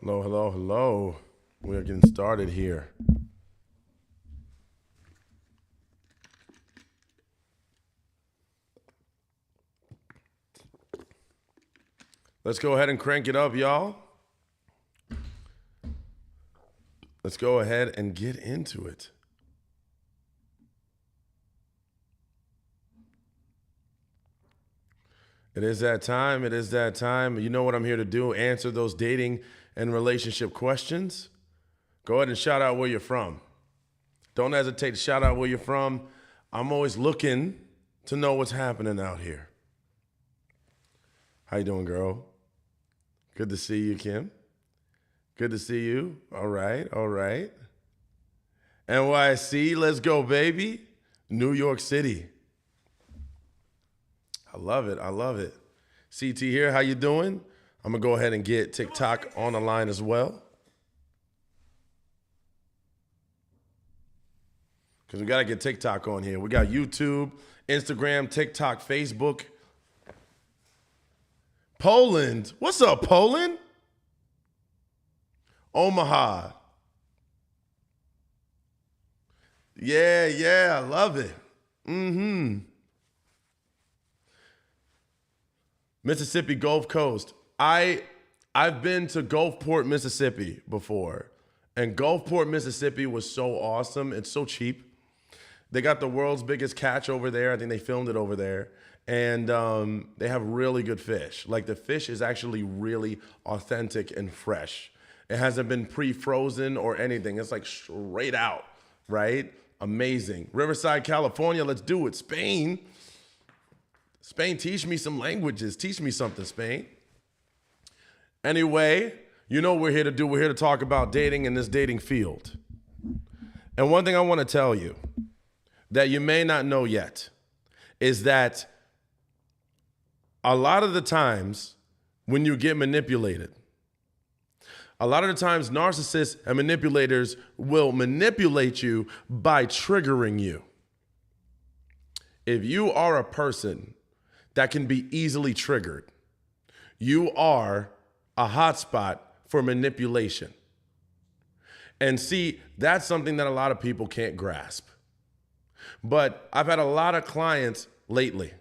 Hello, hello, hello. We are getting started here. Let's go ahead and crank it up, y'all. Let's go ahead and get into it. It is that time. It is that time. You know what I'm here to do? Answer those dating and relationship questions. Go ahead and shout out where you're from. Don't hesitate to shout out where you're from. I'm always looking to know what's happening out here. How you doing, girl? Good to see you, Kim. Good to see you. All right, all right. NYC, let's go, baby. New York City. I love it. I love it. CT here, how you doing? I'm gonna go ahead and get TikTok on the line as well. Because we gotta get TikTok on here. We got YouTube, Instagram, TikTok, Facebook. Poland. What's up, Poland? Omaha. Yeah, I love it. Mississippi Gulf Coast. I've been to Gulfport, Mississippi before. And Gulfport, Mississippi was so awesome. It's so cheap. They got the world's biggest catch over there. I think they filmed it over there. And they have really good fish. Like the fish is actually really authentic and fresh. It hasn't been pre-frozen or anything. It's like straight out, right? Amazing. Riverside, California, let's do it. Spain. Spain, teach me some languages. Teach me something, Spain. Anyway, you know what we're here to do. We're here to talk about dating in this dating field. And one thing I want to tell you that you may not know yet is that a lot of the times when you get manipulated, a lot of the times narcissists and manipulators will manipulate you by triggering you. If you are a person that can be easily triggered, you are a hotspot for manipulation. And see, that's something that a lot of people can't grasp. But I've had a lot of clients lately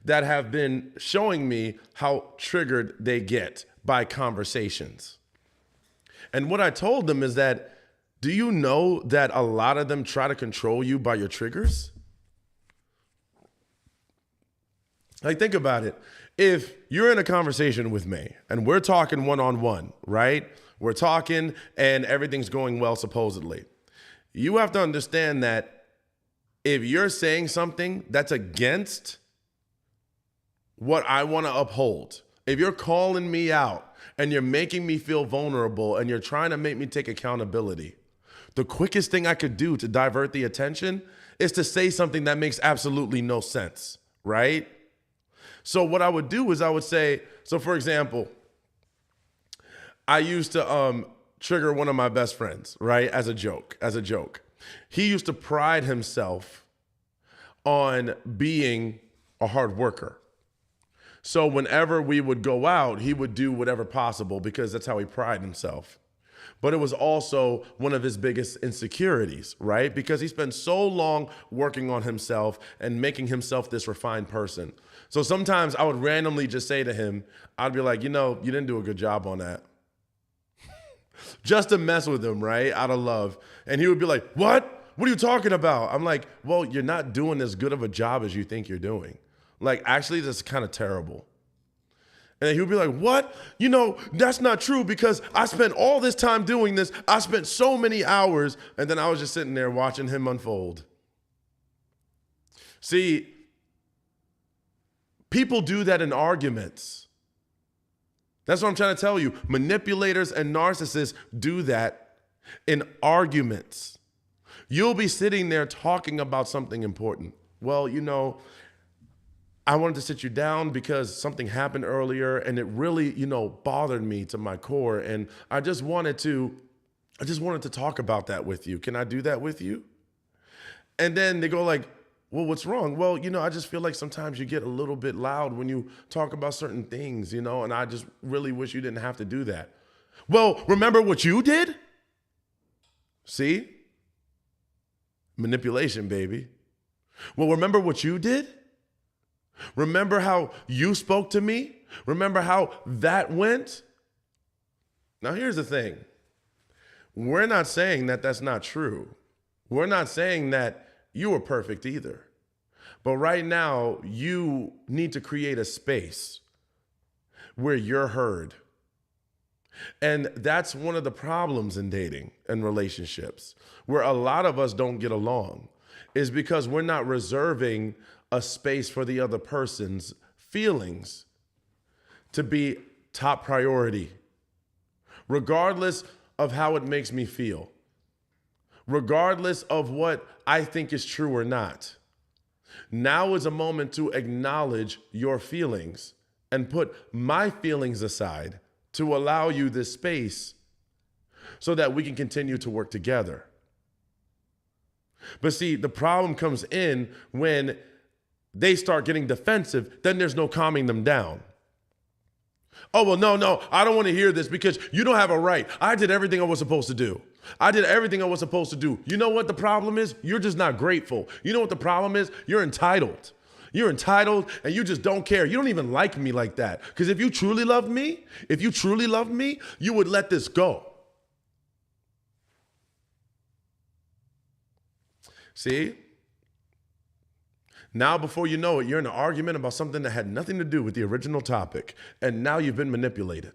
that have been showing me how triggered they get by conversations. And what I told them is that, do you know that a lot of them try to control you by your triggers? Like, think about it. If you're in a conversation with me and we're talking one-on-one, right? We're talking and everything's going well, supposedly. You have to understand that if you're saying something that's against what I want to uphold, if you're calling me out and you're making me feel vulnerable and you're trying to make me take accountability, the quickest thing I could do to divert the attention is to say something that makes absolutely no sense, right? So what I would do is I would say, so for example, I used to trigger one of my best friends, right? As a joke. He used to pride himself on being a hard worker. So whenever we would go out, he would do whatever possible because that's how he prided himself. But it was also one of his biggest insecurities, right? Because he spent so long working on himself and making himself this refined person. So sometimes I would randomly just say to him, I'd be like, you didn't do a good job on that. Just to mess with him, right? Out of love. And he would be like, what? What are you talking about? I'm like, well, you're not doing as good of a job as you think you're doing. Like, actually, that's kind of terrible. And he would be like, what? That's not true because I spent all this time doing this. I spent so many hours. And then I was just sitting there watching him unfold. See, people do that in arguments. That's what I'm trying to tell you. Manipulators and narcissists do that in arguments. You'll be sitting there talking about something important. Well, I wanted to sit you down because something happened earlier and it really, bothered me to my core. And I just wanted to talk about that with you. Can I do that with you? And then they go like, well, what's wrong? Well, I just feel like sometimes you get a little bit loud when you talk about certain things, and I just really wish you didn't have to do that. Well, remember what you did? See? Manipulation, baby. Well, remember what you did? Remember how you spoke to me? Remember how that went? Now, here's the thing. We're not saying that that's not true. We're not saying that you were perfect either. But right now, you need to create a space where you're heard. And that's one of the problems in dating and relationships, where a lot of us don't get along, is because we're not reserving a space for the other person's feelings to be top priority, regardless of how it makes me feel, regardless of what I think is true or not. Now is a moment to acknowledge your feelings and put my feelings aside to allow you this space so that we can continue to work together. But see, the problem comes in when they start getting defensive, then there's no calming them down. Oh, well, no, I don't want to hear this because you don't have a right. I did everything I was supposed to do. I did everything I was supposed to do. You know what the problem is? You're just not grateful. You know what the problem is? You're entitled. You're entitled and you just don't care. You don't even like me like that. Because if you truly love me, you would let this go. See? Now, before you know it, you're in an argument about something that had nothing to do with the original topic, and now you've been manipulated.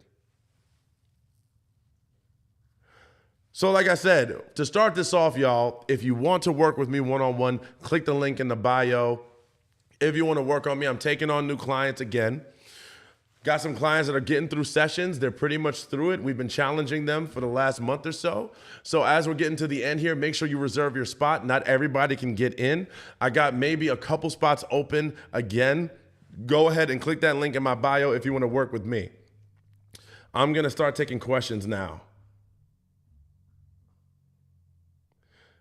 So like I said, to start this off, y'all, if you want to work with me one-on-one, click the link in the bio. If you want to work on me, I'm taking on new clients again. Got some clients that are getting through sessions. They're pretty much through it. We've been challenging them for the last month or so. So as we're getting to the end here, make sure you reserve your spot. Not everybody can get in. I got maybe a couple spots open again. Go ahead and click that link in my bio if you want to work with me. I'm going to start taking questions now.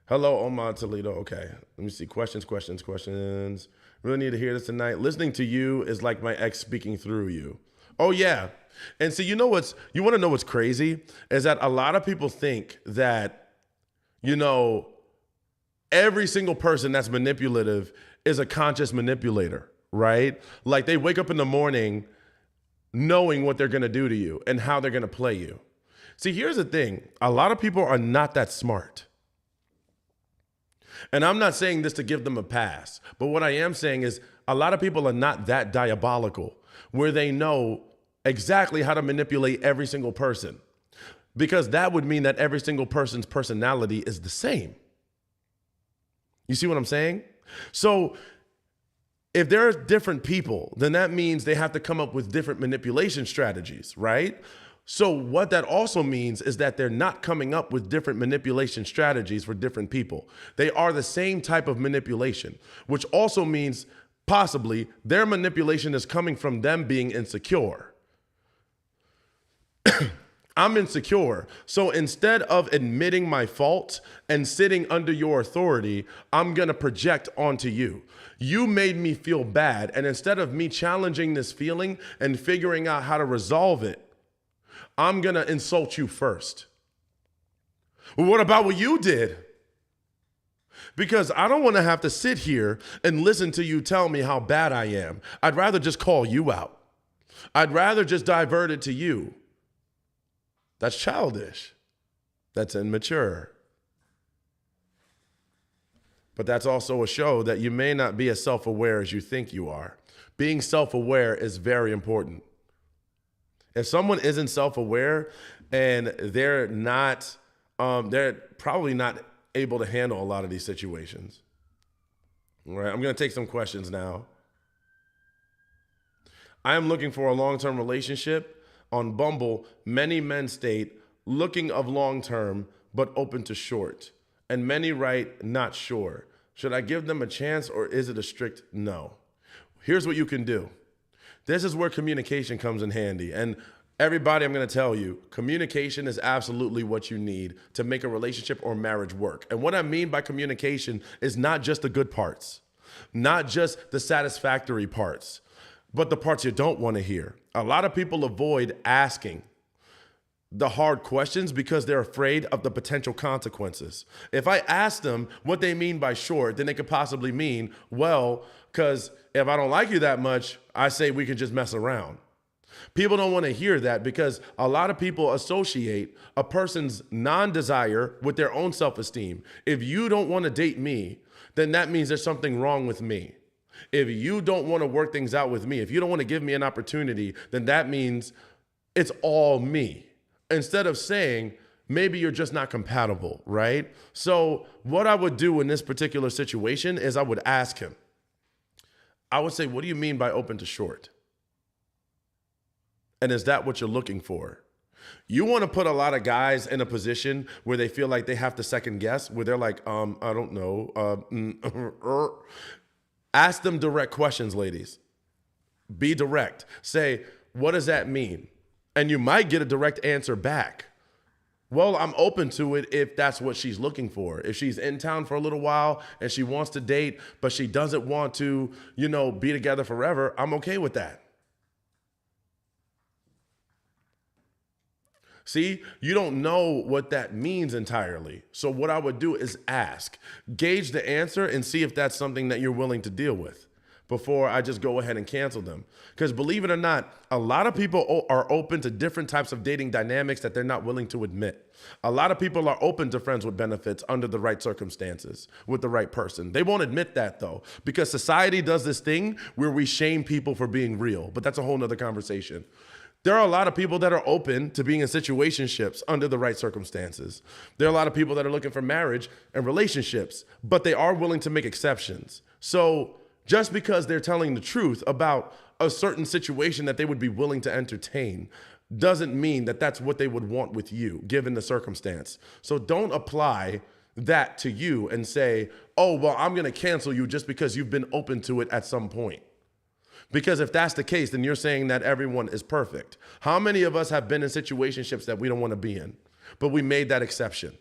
Hello, Omar Toledo. Okay, let me see. Questions. Really need to hear this tonight. Listening to you is like my ex speaking through you. Oh, yeah. And so you want to know what's crazy? Is that a lot of people think that, every single person that's manipulative is a conscious manipulator, right? Like they wake up in the morning knowing what they're going to do to you and how they're going to play you. See, here's the thing. A lot of people are not that smart. And I'm not saying this to give them a pass, but what I am saying is a lot of people are not that diabolical where they know exactly how to manipulate every single person, because that would mean that every single person's personality is the same. You see what I'm saying? So if there are different people, then that means they have to come up with different manipulation strategies, right? So what that also means is that they're not coming up with different manipulation strategies for different people. They are the same type of manipulation, which also means possibly their manipulation is coming from them being insecure. I'm insecure. So instead of admitting my fault and sitting under your authority, I'm going to project onto you. You made me feel bad. And instead of me challenging this feeling and figuring out how to resolve it, I'm going to insult you first. Well, what about what you did? Because I don't want to have to sit here and listen to you tell me how bad I am. I'd rather just call you out. I'd rather just divert it to you. That's childish. That's immature. But that's also a show that you may not be as self-aware as you think you are. Being self-aware is very important. If someone isn't self-aware and they're probably not able to handle a lot of these situations. All right, I'm going to take some questions now. I am looking for a long-term relationship. On Bumble, many men state looking of long-term but open to short. And many write not sure. Should I give them a chance or is it a strict no? Here's what you can do. This is where communication comes in handy. And everybody, I'm going to tell you, communication is absolutely what you need to make a relationship or marriage work. And what I mean by communication is not just the good parts, not just the satisfactory parts, but the parts you don't want to hear. A lot of people avoid asking the hard questions because they're afraid of the potential consequences. If I ask them what they mean by short, then they could possibly mean, well, because if I don't like you that much, I say we can just mess around. People don't want to hear that because a lot of people associate a person's non-desire with their own self-esteem. If you don't want to date me, then that means there's something wrong with me. If you don't want to work things out with me, if you don't want to give me an opportunity, then that means it's all me. Instead of saying, maybe you're just not compatible, right? So what I would do in this particular situation is I would ask him. I would say, what do you mean by open to short? And is that what you're looking for? You want to put a lot of guys in a position where they feel like they have to second guess, where they're like, I don't know. Ask them direct questions, ladies. Be direct. Say, what does that mean? And you might get a direct answer back. Well, I'm open to it if that's what she's looking for. If she's in town for a little while and she wants to date, but she doesn't want to, be together forever, I'm okay with that. See, you don't know what that means entirely. So what I would do is ask, gauge the answer and see if that's something that you're willing to deal with before I just go ahead and cancel them. Because believe it or not, a lot of people are open to different types of dating dynamics that they're not willing to admit. A lot of people are open to friends with benefits under the right circumstances with the right person. They won't admit that though, because society does this thing where we shame people for being real, but that's a whole nother conversation. There are a lot of people that are open to being in situationships under the right circumstances. There are a lot of people that are looking for marriage and relationships, but they are willing to make exceptions. So just because they're telling the truth about a certain situation that they would be willing to entertain doesn't mean that that's what they would want with you, given the circumstance. So don't apply that to you and say, oh, well, I'm going to cancel you just because you've been open to it at some point. Because if that's the case, then you're saying that everyone is perfect. How many of us have been in situationships that we don't want to be in, but we made that exception?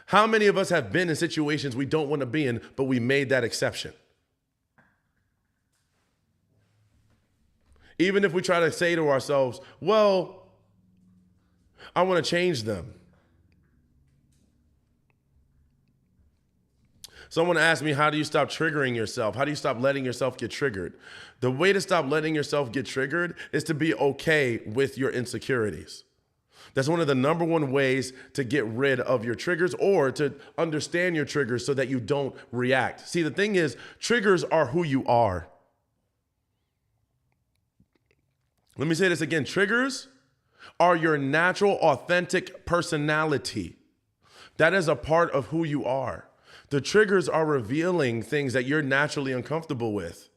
How many of us have been in situations we don't want to be in, but we made that exception? Even if we try to say to ourselves, well, I want to change them. Someone asked me, how do you stop triggering yourself? How do you stop letting yourself get triggered? The way to stop letting yourself get triggered is to be okay with your insecurities. That's one of the number one ways to get rid of your triggers or to understand your triggers so that you don't react. See, the thing is, triggers are who you are. Let me say this again. Triggers are your natural, authentic personality. That is a part of who you are. The triggers are revealing things that you're naturally uncomfortable with.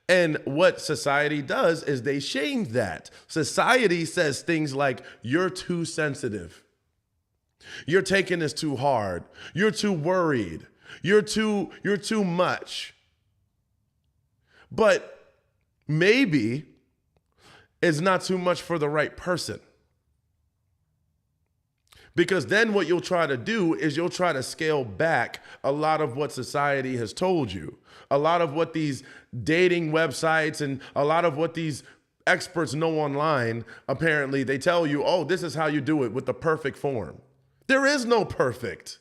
And what society does is they shame that. Society says things like, you're too sensitive. You're taking this too hard. You're too worried. You're too much. But maybe it's not too much for the right person. Because then what you'll try to do is you'll try to scale back a lot of what society has told you. A lot of what these dating websites and a lot of what these experts know online, apparently they tell you, oh, this is how you do it with the perfect form. There is no perfect.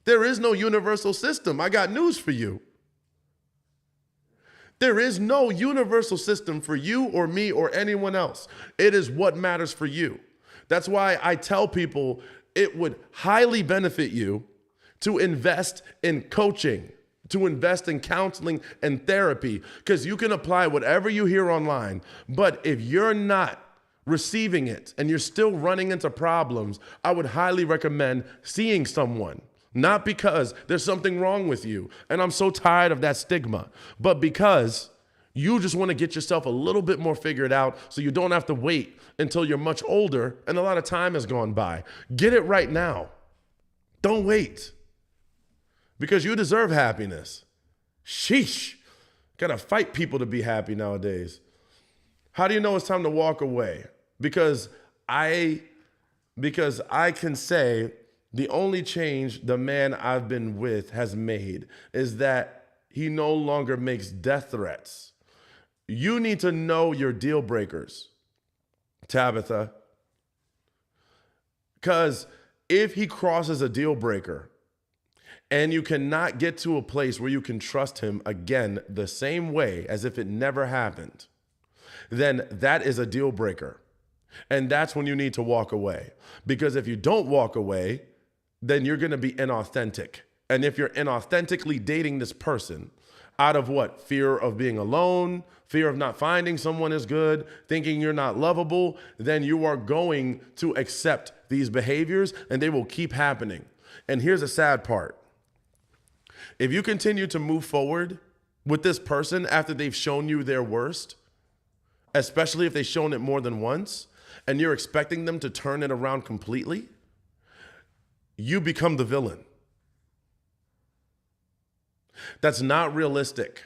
There is no universal system. I got news for you. There is no universal system for you or me or anyone else. It is what matters for you. That's why I tell people it would highly benefit you to invest in coaching, to invest in counseling and therapy, because you can apply whatever you hear online. But if you're not receiving it and you're still running into problems, I would highly recommend seeing someone. Not because there's something wrong with you, and I'm so tired of that stigma, but because you just want to get yourself a little bit more figured out so you don't have to wait until you're much older and a lot of time has gone by. Get it right now. Don't wait. Because you deserve happiness. Sheesh. Gotta fight people to be happy nowadays. How do you know it's time to walk away? Because I can say the only change the man I've been with has made is that he no longer makes death threats. You need to know your deal breakers. Tabitha. Because if he crosses a deal breaker and you cannot get to a place where you can trust him again the same way as if it never happened, then that is a deal breaker. And that's when you need to walk away. Because if you don't walk away, then you're going to be inauthentic. And if you're inauthentically dating this person out of what? Fear of being alone, fear of not finding someone as good, thinking you're not lovable, then you are going to accept these behaviors and they will keep happening. And here's the sad part. If you continue to move forward with this person after they've shown you their worst, especially if they've shown it more than once, and you're expecting them to turn it around completely, you become the villain. That's not realistic.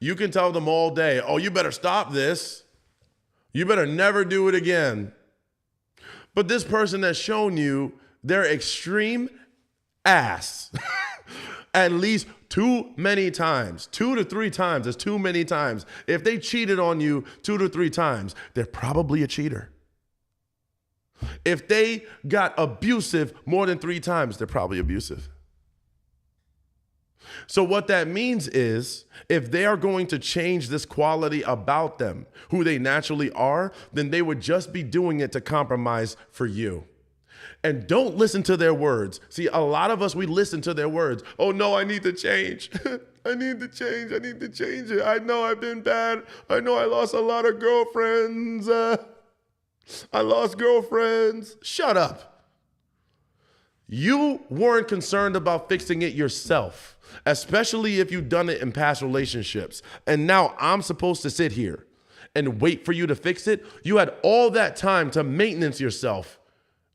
You can tell them all day, oh, you better stop this. You better never do it again. But this person has shown you their extreme ass at least too many times. 2 to 3 times is too many times. If they cheated on you 2 to 3 times, they're probably a cheater. If they got abusive more than 3 times, they're probably abusive. So what that means is if they are going to change this quality about them, who they naturally are, then they would just be doing it to compromise for you. And don't listen to their words. See, a lot of us, we listen to their words. Oh no, I need to change. I need to change. I need to change it. I know I've been bad. I know I lost a lot of girlfriends. I lost girlfriends. Shut up. You weren't concerned about fixing it yourself, especially if you've done it in past relationships. And now I'm supposed to sit here and wait for you to fix it. You had all that time to maintenance yourself.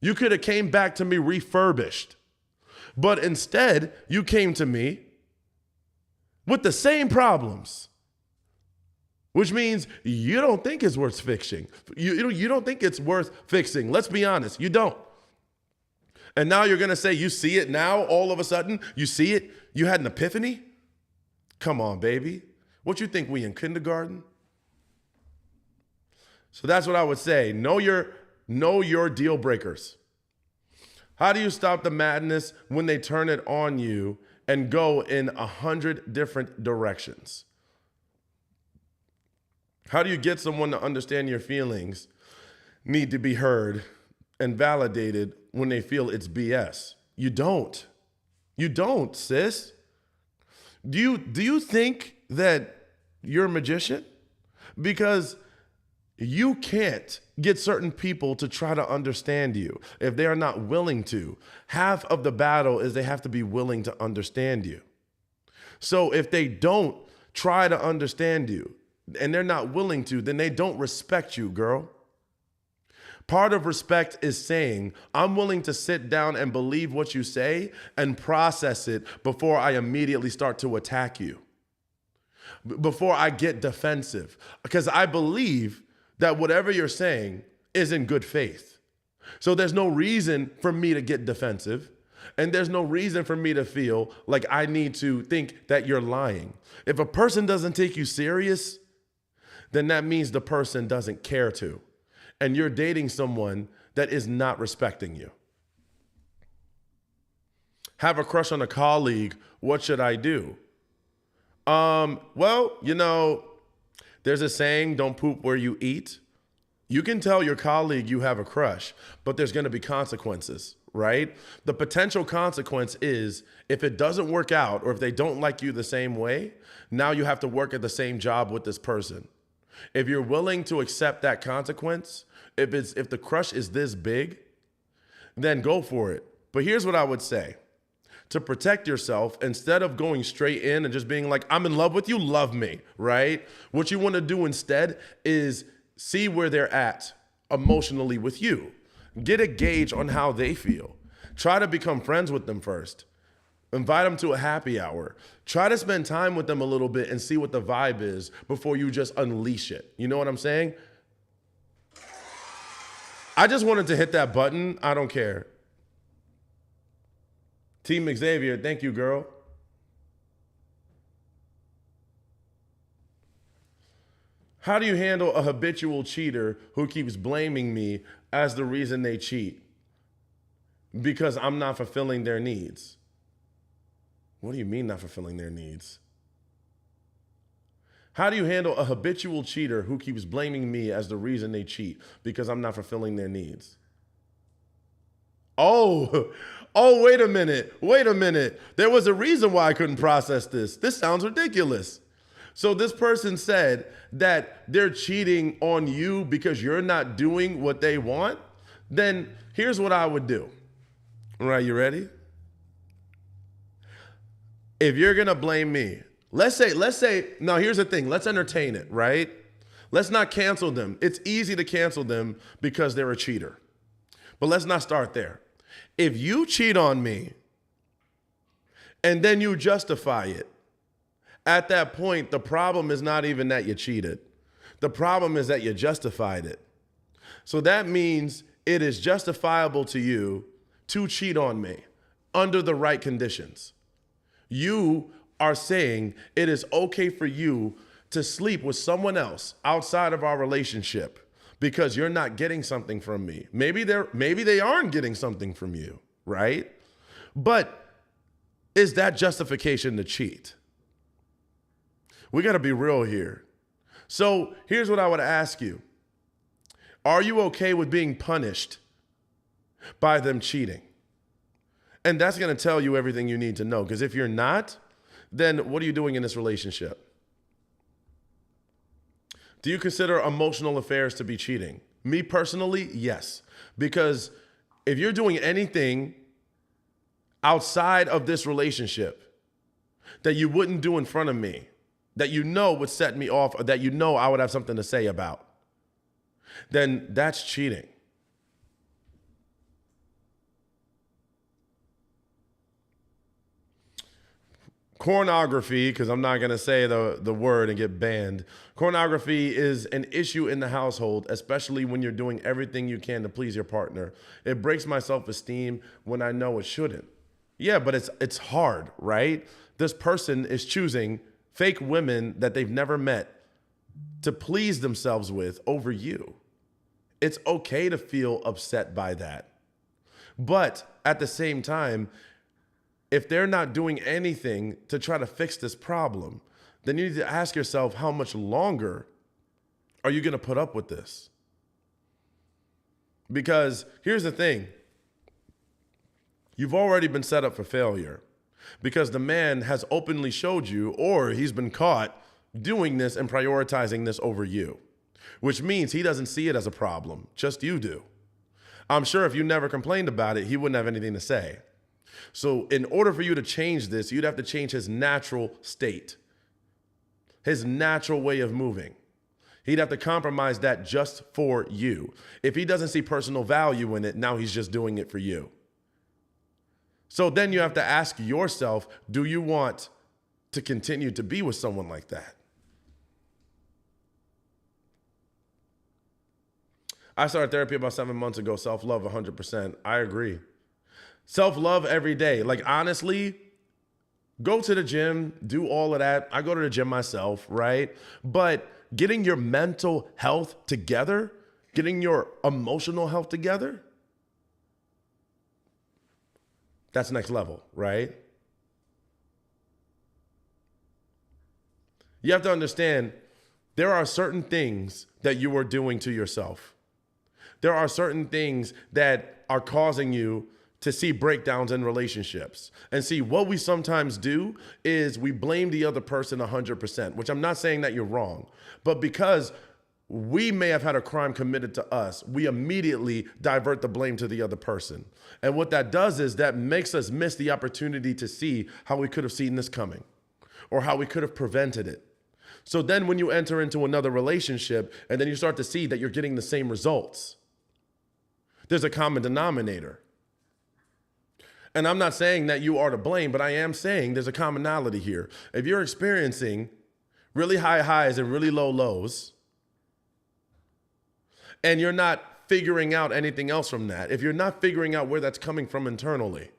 You could have came back to me refurbished. But instead, you came to me with the same problems, which means you don't think it's worth fixing. You don't think it's worth fixing. Let's be honest, you don't. And now you're going to say you see it now all of a sudden? You see it? You had an epiphany? Come on, baby. What you think, we in kindergarten? So that's what I would say. Know your deal breakers. How do you stop the madness when they turn it on you and go in 100 different directions? How do you get someone to understand your feelings need to be heard and validated when they feel it's BS? You don't. You don't, sis. Do you think that you're a magician? Because you can't get certain people to try to understand you if they are not willing to. Half of the battle is they have to be willing to understand you. So if they don't try to understand you and they're not willing to, then they don't respect you, girl. Part of respect is saying, I'm willing to sit down and believe what you say and process it before I immediately start to attack you, before I get defensive, because I believe that whatever you're saying is in good faith. So there's no reason for me to get defensive, and there's no reason for me to feel like I need to think that you're lying. If a person doesn't take you serious, then that means the person doesn't care to, and you're dating someone that is not respecting you. Have a crush on a colleague, what should I do? Well, there's a saying, don't poop where you eat. You can tell your colleague you have a crush, but there's going to be consequences, right? The potential consequence is if it doesn't work out or if they don't like you the same way, now you have to work at the same job with this person. If you're willing to accept that consequence, if the crush is this big, then go for it. But here's what I would say. To protect yourself, instead of going straight in and just being like, I'm in love with you, love me, right? What you want to do instead is see where they're at emotionally with you. Get a gauge on how they feel. Try to become friends with them first. Invite them to a happy hour. Try to spend time with them a little bit and see what the vibe is before you just unleash it. You know what I'm saying? I just wanted to hit that button. I don't care. Team Xavier, thank you, girl. How do you handle a habitual cheater who keeps blaming me as the reason they cheat? Because I'm not fulfilling their needs. What do you mean not fulfilling their needs? How do you handle a habitual cheater who keeps blaming me as the reason they cheat? Because I'm not fulfilling their needs. Oh, wait a minute. Wait a minute. There was a reason why I couldn't process this. This sounds ridiculous. So this person said that they're cheating on you because you're not doing what they want. Then here's what I would do. All right, you ready? If you're going to blame me, let's say, now here's the thing. Let's entertain it, right? Let's not cancel them. It's easy to cancel them because they're a cheater. But let's not start there. If you cheat on me and then you justify it, at that point, the problem is not even that you cheated. The problem is that you justified it. So that means it is justifiable to you to cheat on me under the right conditions. You are saying it is okay for you to sleep with someone else outside of our relationship because you're not getting something from me. Maybe they aren't getting something from you, right? But is that justification to cheat? We got to be real here. So here's what I would ask you. Are you okay with being punished by them cheating? And that's going to tell you everything you need to know. Because if you're not, then what are you doing in this relationship? Do you consider emotional affairs to be cheating? Me personally, yes. Because if you're doing anything outside of this relationship that you wouldn't do in front of me, that you know would set me off, or that you know I would have something to say about, then that's cheating. Pornography, because I'm not going to say the word and get banned. Pornography is an issue in the household, especially when you're doing everything you can to please your partner. It breaks my self-esteem when I know it shouldn't. Yeah, but it's hard, right? This person is choosing fake women that they've never met to please themselves with over you. It's okay to feel upset by that. But at the same time, if they're not doing anything to try to fix this problem, then you need to ask yourself, how much longer are you going to put up with this? Because here's the thing. You've already been set up for failure because the man has openly showed you, or he's been caught doing this and prioritizing this over you, which means he doesn't see it as a problem. Just you do. I'm sure if you never complained about it, he wouldn't have anything to say. So in order for you to change this, you'd have to change his natural state, his natural way of moving. He'd have to compromise that just for you. If he doesn't see personal value in it, now he's just doing it for you. So then you have to ask yourself, do you want to continue to be with someone like that? I started therapy about 7 months ago, self-love 100%. I agree. Self-love every day. Like, honestly, go to the gym, do all of that. I go to the gym myself, right? But getting your mental health together, getting your emotional health together, that's next level, right? You have to understand there are certain things that you are doing to yourself. There are certain things that are causing you to see breakdowns in relationships. And see, what we sometimes do is we blame the other person 100%, which I'm not saying that you're wrong, but because we may have had a crime committed to us, we immediately divert the blame to the other person. And what that does is that makes us miss the opportunity to see how we could have seen this coming or how we could have prevented it. So then when you enter into another relationship and then you start to see that you're getting the same results, there's a common denominator. And I'm not saying that you are to blame, but I am saying there's a commonality here. If you're experiencing really high highs and really low lows, and you're not figuring out anything else from that, if you're not figuring out where that's coming from internally,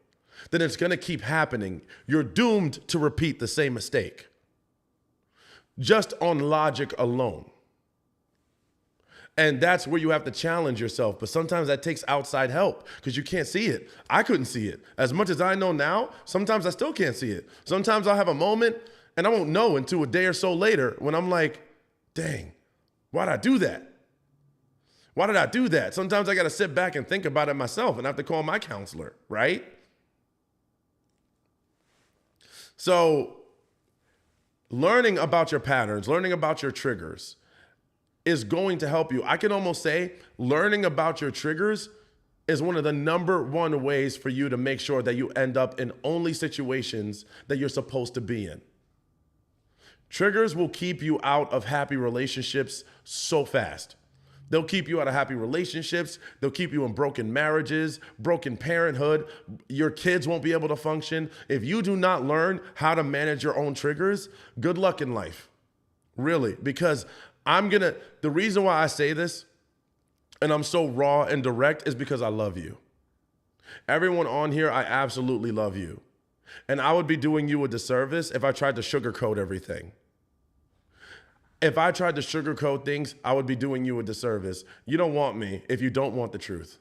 then it's going to keep happening. You're doomed to repeat the same mistake, just on logic alone. And that's where you have to challenge yourself. But sometimes that takes outside help because you can't see it. I couldn't see it. As much as I know now, sometimes I still can't see it. Sometimes I'll have a moment and I won't know until a day or so later when I'm like, dang, why'd I do that? Why did I do that? Sometimes I got to sit back and think about it myself and I have to call my counselor, right? So learning about your patterns, learning about your triggers is going to help you. I can almost say learning about your triggers is one of the number one ways for you to make sure that you end up in only situations that you're supposed to be in. Triggers will keep you out of happy relationships so fast. They'll keep you out of happy relationships. They'll keep you in broken marriages, broken parenthood. Your kids won't be able to function. If you do not learn how to manage your own triggers, good luck in life. Really, because the reason why I say this and I'm so raw and direct is because I love you. Everyone on here, I absolutely love you. And I would be doing you a disservice if I tried to sugarcoat everything. If I tried to sugarcoat things, I would be doing you a disservice. You don't want me if you don't want the truth.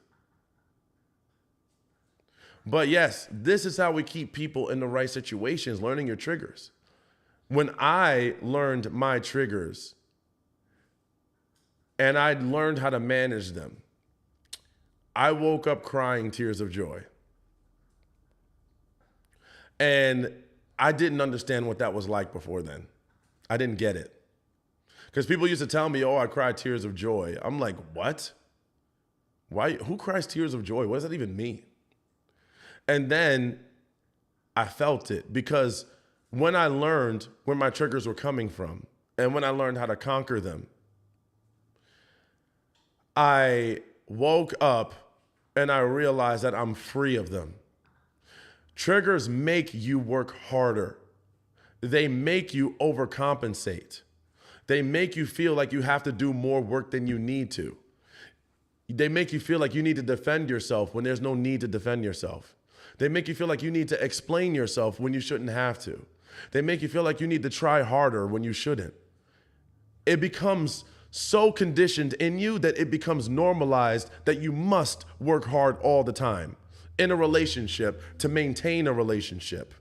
But yes, this is how we keep people in the right situations, learning your triggers. When I learned my triggers and I learned how to manage them, I woke up crying tears of joy. And I didn't understand what that was like before then. I didn't get it. Because people used to tell me, oh, I cry tears of joy. I'm like, what? Why? Who cries tears of joy? What does that even mean? And then I felt it because when I learned where my triggers were coming from and when I learned how to conquer them, I woke up and I realized that I'm free of them. Triggers make you work harder. They make you overcompensate. They make you feel like you have to do more work than you need to. They make you feel like you need to defend yourself when there's no need to defend yourself. They make you feel like you need to explain yourself when you shouldn't have to. They make you feel like you need to try harder when you shouldn't. It becomes so conditioned in you that it becomes normalized that you must work hard all the time in a relationship to maintain a relationship.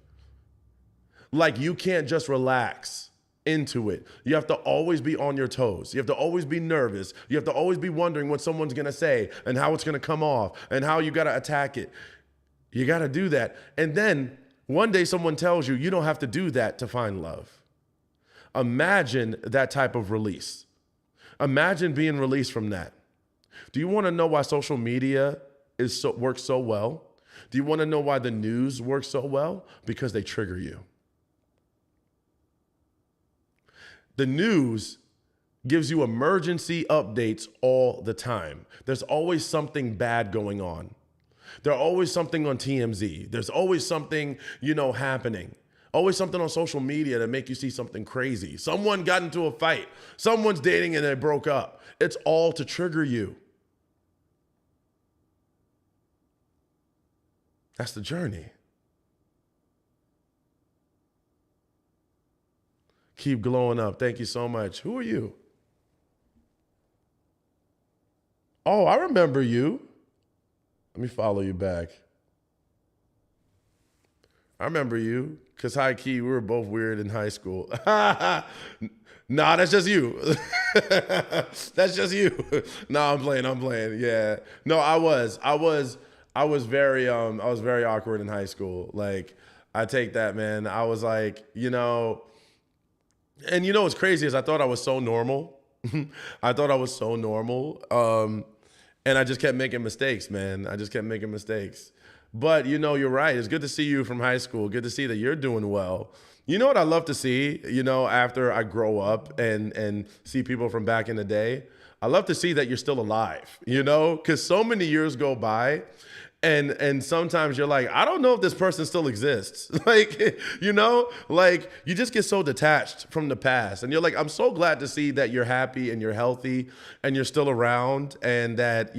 Like you can't just relax into it. You have to always be on your toes. You have to always be nervous. You have to always be wondering what someone's going to say and how it's going to come off and how you got to attack it. You got to do that. And then one day someone tells you, you don't have to do that to find love. Imagine that type of release. Imagine being released from that. Do you want to know why social media works so well? Do you want to know why the news works so well? Because they trigger you. The news gives you emergency updates all the time. There's always something bad going on. There's always something on TMZ. There's always something, happening. Always something on social media to make you see something crazy. Someone got into a fight. Someone's dating and they broke up. It's all to trigger you. That's the journey. Keep glowing up. Thank you so much. Who are you? Oh, I remember you. Let me follow you back. I remember you because high key, we were both weird in high school. Nah, that's just you. That's just you. No, I'm playing. Yeah. No, I was very awkward in high school. Like, I take that, man. I was like, and what's crazy is I thought I was so normal. I thought I was so normal. And I just kept making mistakes, man. I just kept making mistakes. But, you're right. It's good to see you from high school. Good to see that you're doing well. You know what I love to see, after I grow up and see people from back in the day? I love to see that you're still alive, because so many years go by. And sometimes you're like, I don't know if this person still exists. Like, you just get so detached from the past. And you're like, I'm so glad to see that you're happy and you're healthy and you're still around and that,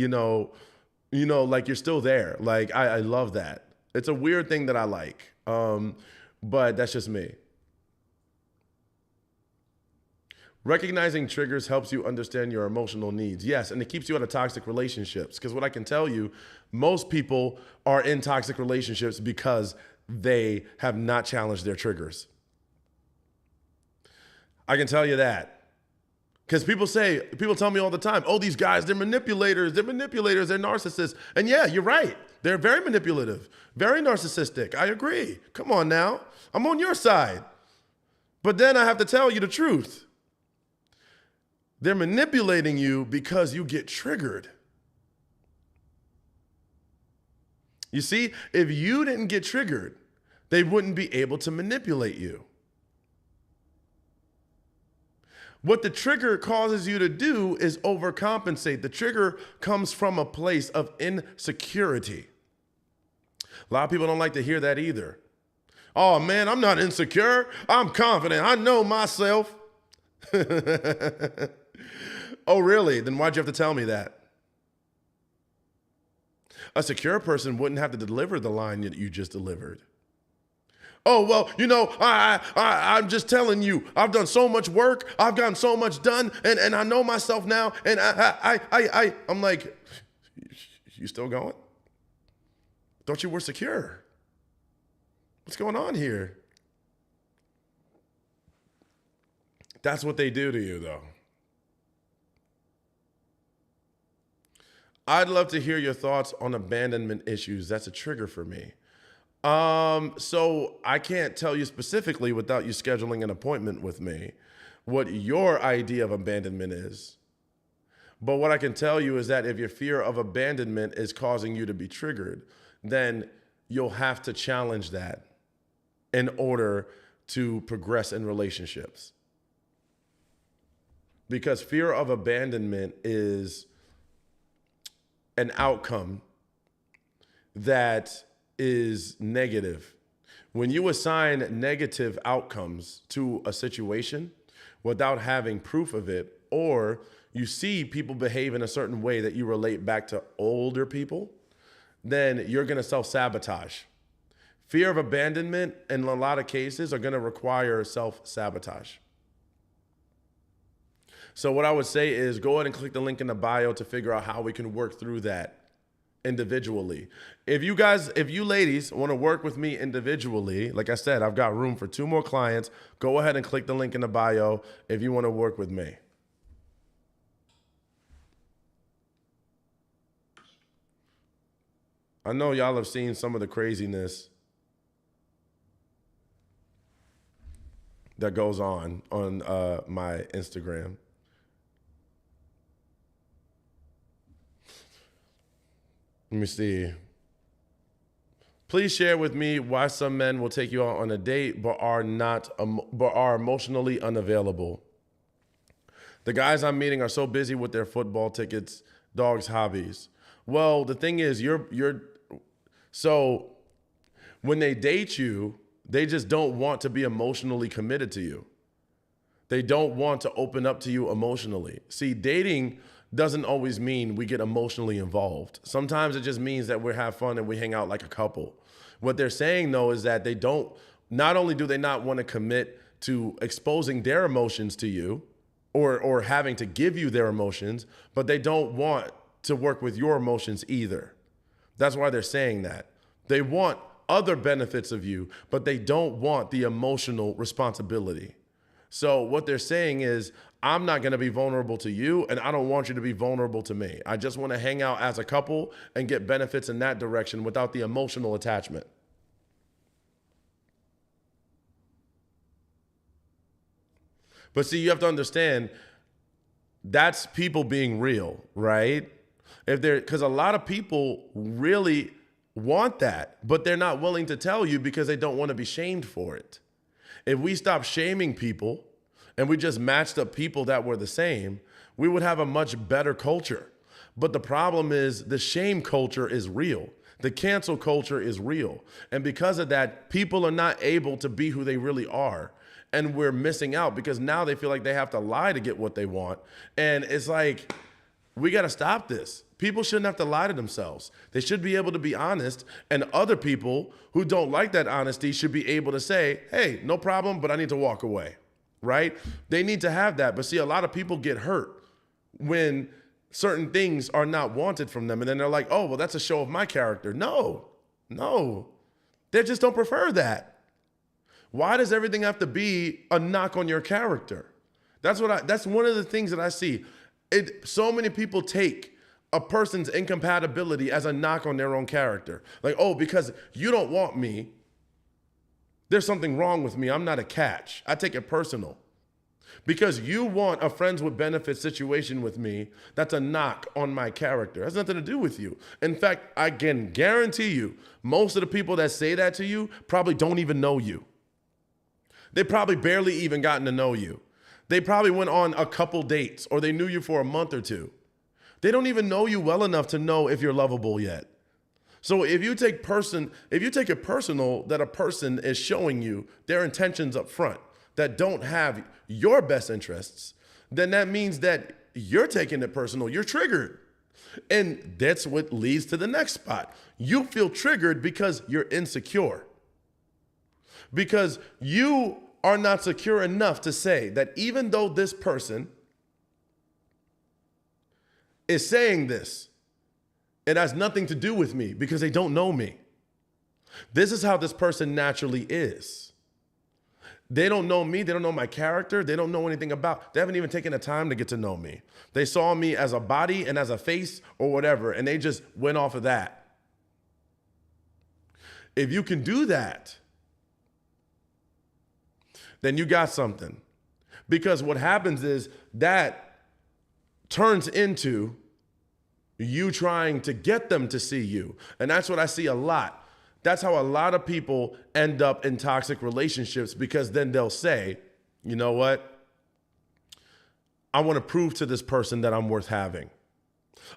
like you're still there. Like, I love that. It's a weird thing that I like. But that's just me. Recognizing triggers helps you understand your emotional needs. Yes, and it keeps you out of toxic relationships. Because what I can tell you, most people are in toxic relationships because they have not challenged their triggers. I can tell you that. Because people tell me all the time, oh, these guys, they're manipulators, they're narcissists. And yeah, you're right. They're very manipulative, very narcissistic. I agree. Come on now. I'm on your side. But then I have to tell you the truth. They're manipulating you because you get triggered. You see, if you didn't get triggered, they wouldn't be able to manipulate you. What the trigger causes you to do is overcompensate. The trigger comes from a place of insecurity. A lot of people don't like to hear that either. Oh man, I'm not insecure. I'm confident. I know myself. Oh, really? Then why'd you have to tell me that? A secure person wouldn't have to deliver the line that you just delivered. Oh, well, I'm just telling you, I've done so much work. I've gotten so much done and I know myself now. And I'm like, you still going? Thought you were secure. What's going on here? That's what they do to you, though. I'd love to hear your thoughts on abandonment issues. That's a trigger for me. So I can't tell you specifically without you scheduling an appointment with me what your idea of abandonment is. But what I can tell you is that if your fear of abandonment is causing you to be triggered, then you'll have to challenge that in order to progress in relationships. Because fear of abandonment is an outcome that is negative. When you assign negative outcomes to a situation without having proof of it, or you see people behave in a certain way that you relate back to older people, then you're going to self-sabotage. Fear of abandonment in a lot of cases are going to require self-sabotage. So what I would say is go ahead and click the link in the bio to figure out how we can work through that individually. If you ladies want to work with me individually, like I said, I've got room for 2 more clients. Go ahead and click the link in the bio if you want to work with me. I know y'all have seen some of the craziness that goes on my Instagram. Let me see. Please share with me why some men will take you out on a date but are emotionally unavailable. The guys I'm meeting are so busy with their football tickets, dogs, hobbies. Well, the thing is, so when they date you, they just don't want to be emotionally committed to you. They don't want to open up to you emotionally. See, dating doesn't always mean we get emotionally involved. Sometimes it just means that we have fun and we hang out like a couple. What they're saying, though, is that not only do they not want to commit to exposing their emotions to you or having to give you their emotions, but they don't want to work with your emotions either. That's why they're saying that. They want other benefits of you, but they don't want the emotional responsibility. So what they're saying is, I'm not going to be vulnerable to you, and I don't want you to be vulnerable to me. I just want to hang out as a couple and get benefits in that direction without the emotional attachment. But see, you have to understand, that's people being real, right? Because a lot of people really want that, but they're not willing to tell you because they don't want to be shamed for it. If we stop shaming people and we just matched up people that were the same, we would have a much better culture. But the problem is the shame culture is real. The cancel culture is real. And because of that, people are not able to be who they really are. And we're missing out because now they feel like they have to lie to get what they want. And it's like, we got to stop this. People shouldn't have to lie to themselves. They should be able to be honest. And other people who don't like that honesty should be able to say, hey, no problem, but I need to walk away. right? They need to have that. But see, a lot of people get hurt when certain things are not wanted from them. And then they're like, oh, well, that's a show of my character. No. They just don't prefer that. Why does everything have to be a knock on your character? That's one of the things that I see. So many people take a person's incompatibility as a knock on their own character. Like, oh, because you don't want me, there's something wrong with me. I'm not a catch. I take it personal. Because you want a friends with benefits situation with me, that's a knock on my character. It has nothing to do with you. In fact, I can guarantee you, most of the people that say that to you probably don't even know you. They probably barely even gotten to know you. They probably went on a couple dates, or they knew you for a month or two. They don't even know you well enough to know if you're lovable yet. So if you take it personal that a person is showing you their intentions up front that don't have your best interests, then that means that you're taking it personal. You're triggered. And that's what leads to the next spot. You feel triggered because you're insecure. Because you are not secure enough to say that even though this person is saying this, it has nothing to do with me because they don't know me. This is how this person naturally is. They don't know me. They don't know my character. They don't know anything about. They haven't even taken the time to get to know me. They saw me as a body and as a face or whatever, and they just went off of that. If you can do that, then you got something. Because what happens is that turns into you trying to get them to see you. And that's what I see a lot. That's how a lot of people end up in toxic relationships, because then they'll say, you know what? I want to prove to this person that I'm worth having.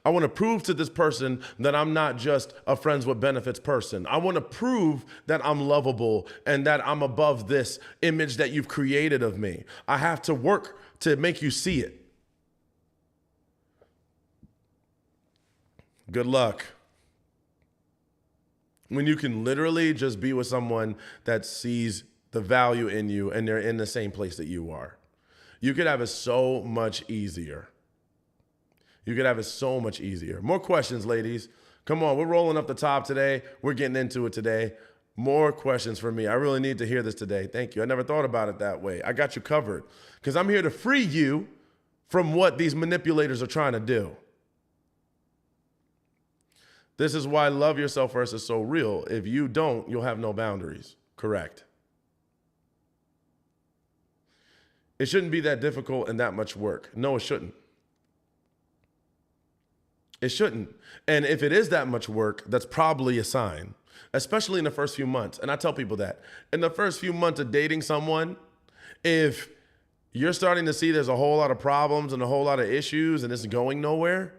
I want to prove to this person that I'm not just a friends with benefits person. I want to prove that I'm lovable and that I'm above this image that you've created of me. I have to work to make you see it. Good luck. When you can literally just be with someone that sees the value in you and they're in the same place that you are. You could have it so much easier. More questions, ladies. Come on, we're rolling up the top today. We're getting into it today. More questions for me. I really need to hear this today. Thank you. I never thought about it that way. I got you covered because I'm here to free you from what these manipulators are trying to do. This is why love yourself first is so real. If you don't, you'll have no boundaries. Correct. It shouldn't be that difficult and that much work. No, it shouldn't. It shouldn't. And if it is that much work, that's probably a sign, especially in the first few months. And I tell people that in the first few months of dating someone, if you're starting to see there's a whole lot of problems and a whole lot of issues and it's going nowhere,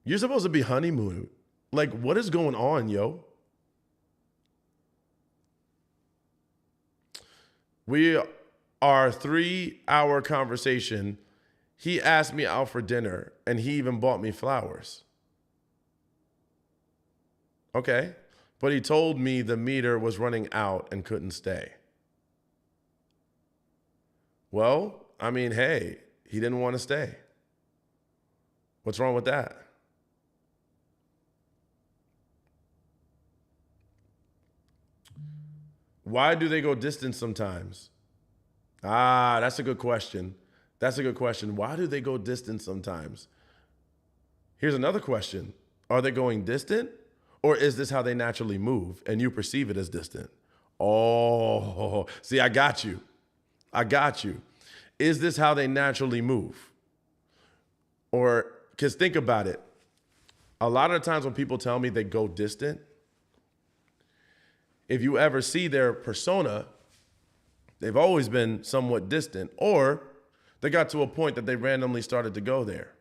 you're supposed to be honeymooning. Like, what is going on, yo? Our 3-hour conversation, he asked me out for dinner and he even bought me flowers. Okay. But he told me the meter was running out and couldn't stay. Well, I mean, hey, he didn't want to stay. What's wrong with that? Why do they go distance sometimes? That's a good question. Why do they go distant sometimes? Here's another question. Are they going distant, or is this how they naturally move and you perceive it as distant? Oh, see, I got you. Is this how they naturally move? Or, because think about it. A lot of the times when people tell me they go distant, if you ever see their persona, they've always been somewhat distant, or they got to a point that they randomly started to go there.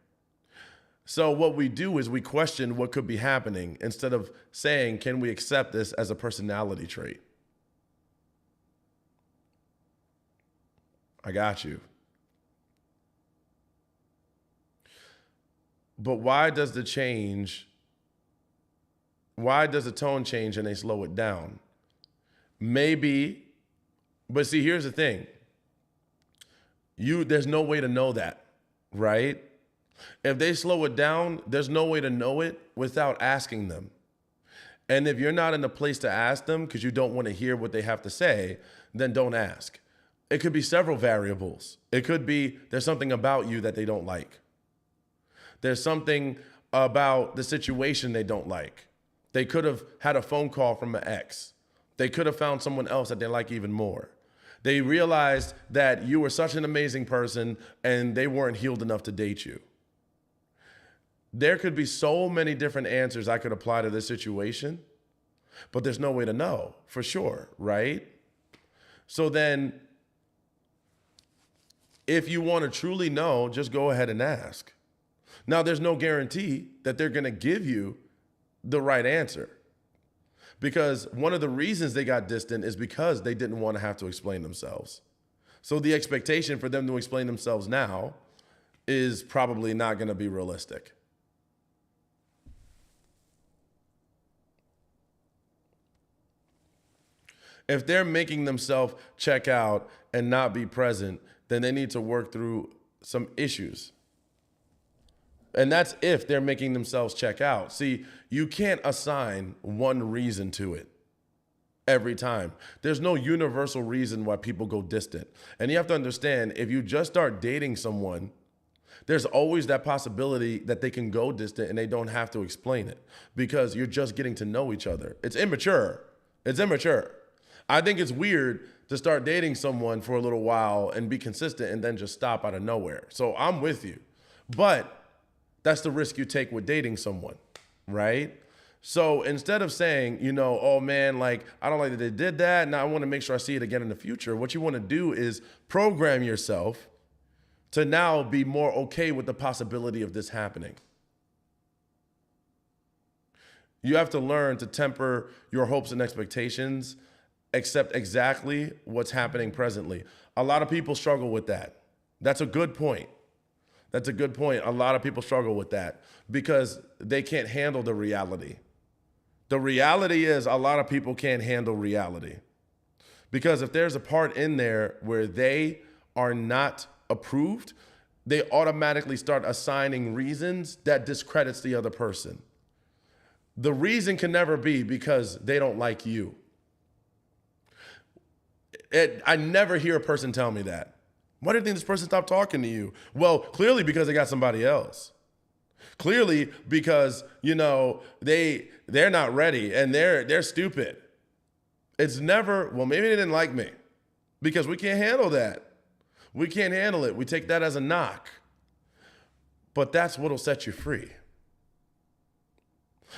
So what we do is we question what could be happening instead of saying, can we accept this as a personality trait? I got you. But why does the tone change and they slow it down? Maybe, but see, here's the thing. There's no way to know that, right? If they slow it down, there's no way to know it without asking them. And if you're not in a place to ask them because you don't want to hear what they have to say, then don't ask. It could be several variables. It could be there's something about you that they don't like. There's something about the situation they don't like. They could have had a phone call from an ex. They could have found someone else that they like even more. They realized that you were such an amazing person and they weren't healed enough to date you. There could be so many different answers I could apply to this situation, but there's no way to know for sure, right? So then, if you want to truly know, just go ahead and ask. Now, there's no guarantee that they're going to give you the right answer, because one of the reasons they got distant is because they didn't want to have to explain themselves. So the expectation for them to explain themselves now is probably not going to be realistic. If they're making themselves check out and not be present, then they need to work through some issues. And that's if they're making themselves check out. See, you can't assign one reason to it every time. There's no universal reason why people go distant. And you have to understand, if you just start dating someone, there's always that possibility that they can go distant and they don't have to explain it because you're just getting to know each other. It's immature. It's immature. I think it's weird to start dating someone for a little while and be consistent and then just stop out of nowhere. So I'm with you. But that's the risk you take with dating someone, right? So instead of saying, oh man, like, I don't like that they did that, and I want to make sure I see it again in the future, what you want to do is program yourself to now be more okay with the possibility of this happening. You have to learn to temper your hopes and expectations, accept exactly what's happening presently. A lot of people struggle with that. That's a good point. That's a good point. A lot of people struggle with that because they can't handle the reality. The reality is a lot of people can't handle reality. Because if there's a part in there where they are not approved, they automatically start assigning reasons that discredits the other person. The reason can never be because they don't like you. I never hear a person tell me that. Why do you think this person stopped talking to you? Well, clearly because they got somebody else. Clearly because, they're not ready and they're stupid. It's never, well, maybe they didn't like me, because we can't handle that. We can't handle it. We take that as a knock. But that's what'll set you free.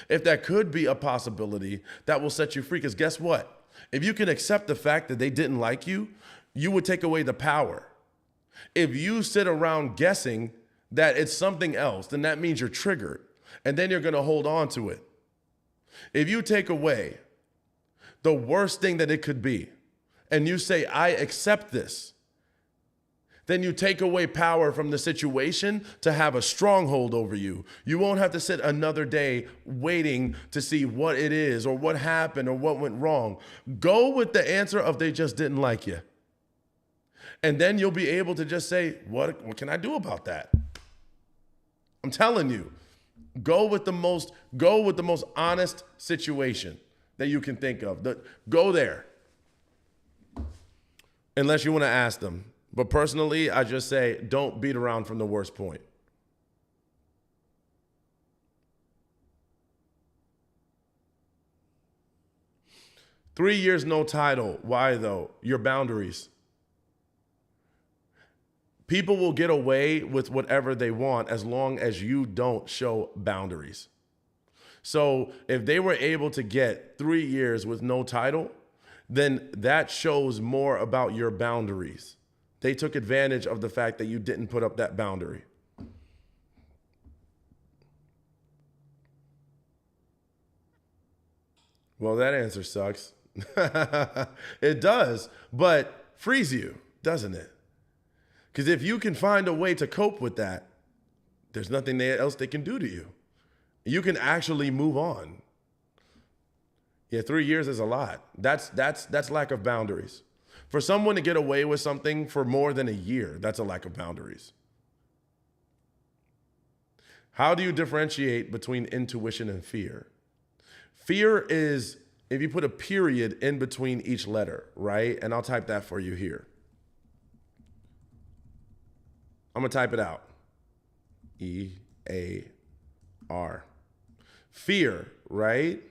If that could be a possibility, that will set you free. Because guess what? If you can accept the fact that they didn't like you, you would take away the power. If you sit around guessing that it's something else, then that means you're triggered. And then you're going to hold on to it. If you take away the worst thing that it could be, and you say, I accept this, then you take away power from the situation to have a stronghold over you. You won't have to sit another day waiting to see what it is or what happened or what went wrong. Go with the answer of they just didn't like you. And then you'll be able to just say, what can I do about that? I'm telling you, go with the most honest situation that you can think of. Go there. Unless you want to ask them. But personally, I just say, don't beat around from the worst point. Three years, no title. Why though? Your boundaries. People will get away with whatever they want as long as you don't show boundaries. So if they were able to get 3 years with no title, then that shows more about your boundaries. They took advantage of the fact that you didn't put up that boundary. Well, that answer sucks. It does, but frees you, doesn't it? Because if you can find a way to cope with that, there's nothing else they can do to you. You can actually move on. Yeah, 3 years is a lot. That's lack of boundaries. For someone to get away with something for more than a year, that's a lack of boundaries. How do you differentiate between intuition and fear? Fear is if you put a period in between each letter, right? And I'll type that for you here. I'm going to type it out. E-A-R. Fear, right?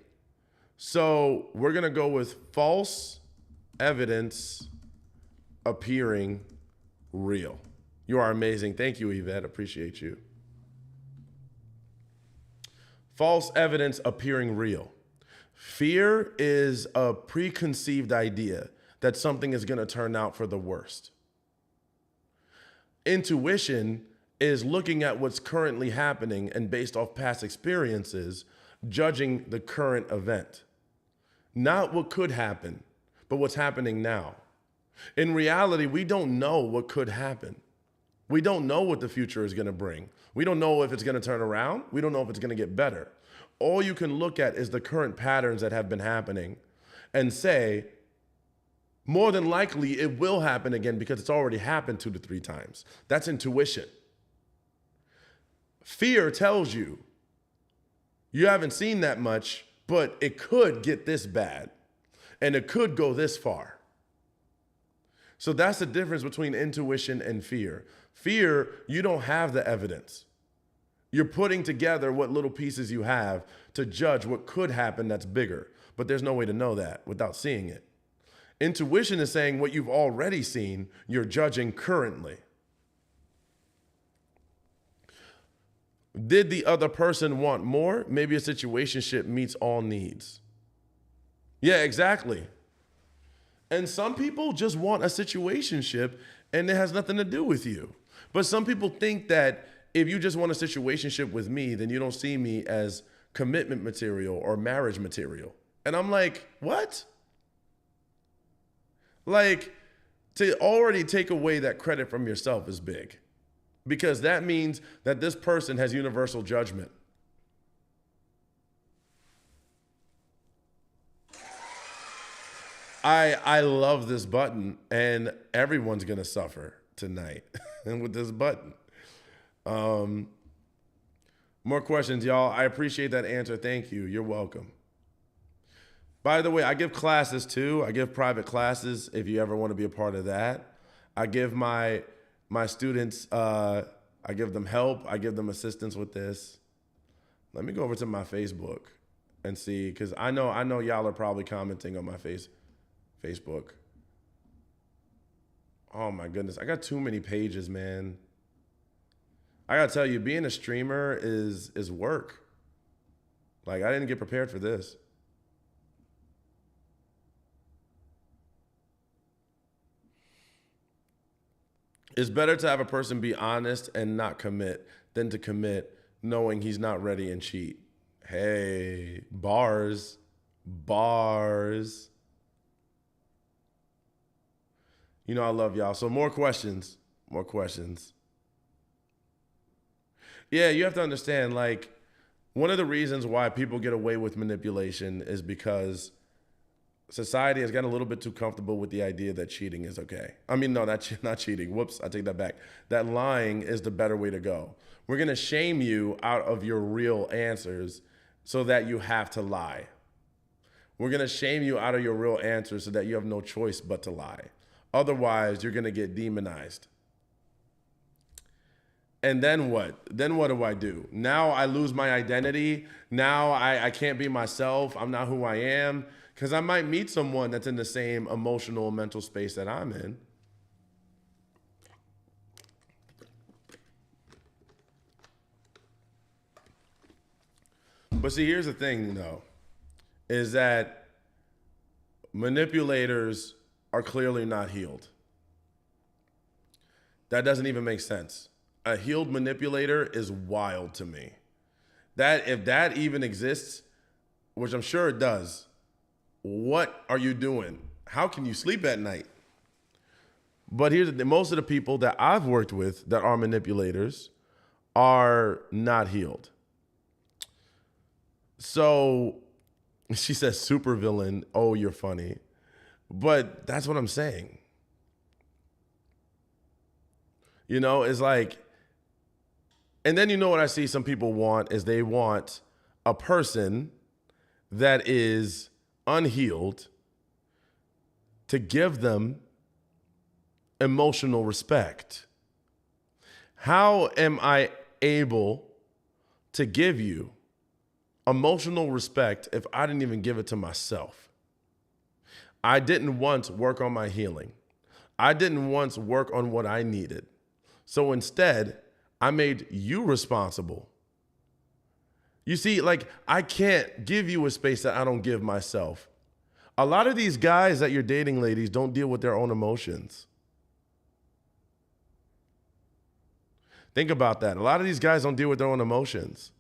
So we're going to go with false evidence appearing real. You are amazing. Thank you, Yvette. Appreciate you. False evidence appearing real. Fear is a preconceived idea that something is going to turn out for the worst. Intuition is looking at what's currently happening and based off past experiences, judging the current event. Not what could happen, but what's happening now. In reality, we don't know what could happen. We don't know what the future is going to bring. We don't know if it's going to turn around. We don't know if it's going to get better. All you can look at is the current patterns that have been happening and say, more than likely it will happen again because it's already happened 2 to 3 times. That's intuition. Fear tells you, you haven't seen that much, but it could get this bad and it could go this far. So that's the difference between intuition and fear. Fear, you don't have the evidence. You're putting together what little pieces you have to judge what could happen that's bigger, but there's no way to know that without seeing it. Intuition is saying what you've already seen, you're judging currently. Did the other person want more? Maybe a situationship meets all needs. Yeah, exactly. And some people just want a situationship and it has nothing to do with you. But some people think that if you just want a situationship with me, then you don't see me as commitment material or marriage material. And I'm like, what? Like, to already take away that credit from yourself is big, because that means that this person has universal judgment. I love this button, and everyone's going to suffer tonight and with this button. More questions, y'all. I appreciate that answer. Thank you. You're welcome. By the way, I give classes too. I give private classes if you ever want to be a part of that. I give my students, I give them help. I give them assistance with this. Let me go over to my Facebook and see, because I know y'all are probably commenting on my Facebook. Oh my goodness, I got too many pages, man. I gotta tell you, being a streamer is work. Like, I didn't get prepared for this. It's better to have a person be honest and not commit than to commit knowing he's not ready and cheat. Hey, bars. You know I love y'all. So more questions. Yeah, you have to understand, like, one of the reasons why people get away with manipulation is because society has gotten a little bit too comfortable with the idea that cheating is okay. I mean, no, not cheating. Whoops, I take that back. That lying is the better way to go. We're going to shame you out of your real answers so that you have to lie. We're going to shame you out of your real answers so that you have no choice but to lie. Otherwise, you're going to get demonized. And then what? Then what do? Now I lose my identity. Now I can't be myself. I'm not who I am. Because I might meet someone that's in the same emotional and mental space that I'm in. But see, here's the thing, though, is that manipulators are clearly not healed. That doesn't even make sense. A healed manipulator is wild to me. That if that even exists, which I'm sure it does, what are you doing? How can you sleep at night? But here's the thing, most of the people that I've worked with that are manipulators are not healed. So she says supervillain, oh, you're funny. But that's what I'm saying. It's like, and then what I see some people want is they want a person that is unhealed to give them emotional respect. How am I able to give you emotional respect if I didn't even give it to myself? I didn't once work on my healing. I didn't once work on what I needed. So instead, I made you responsible. You see, like, I can't give you a space that I don't give myself. A lot of these guys that you're dating, ladies, don't deal with their own emotions. Think about that. A lot of these guys don't deal with their own emotions.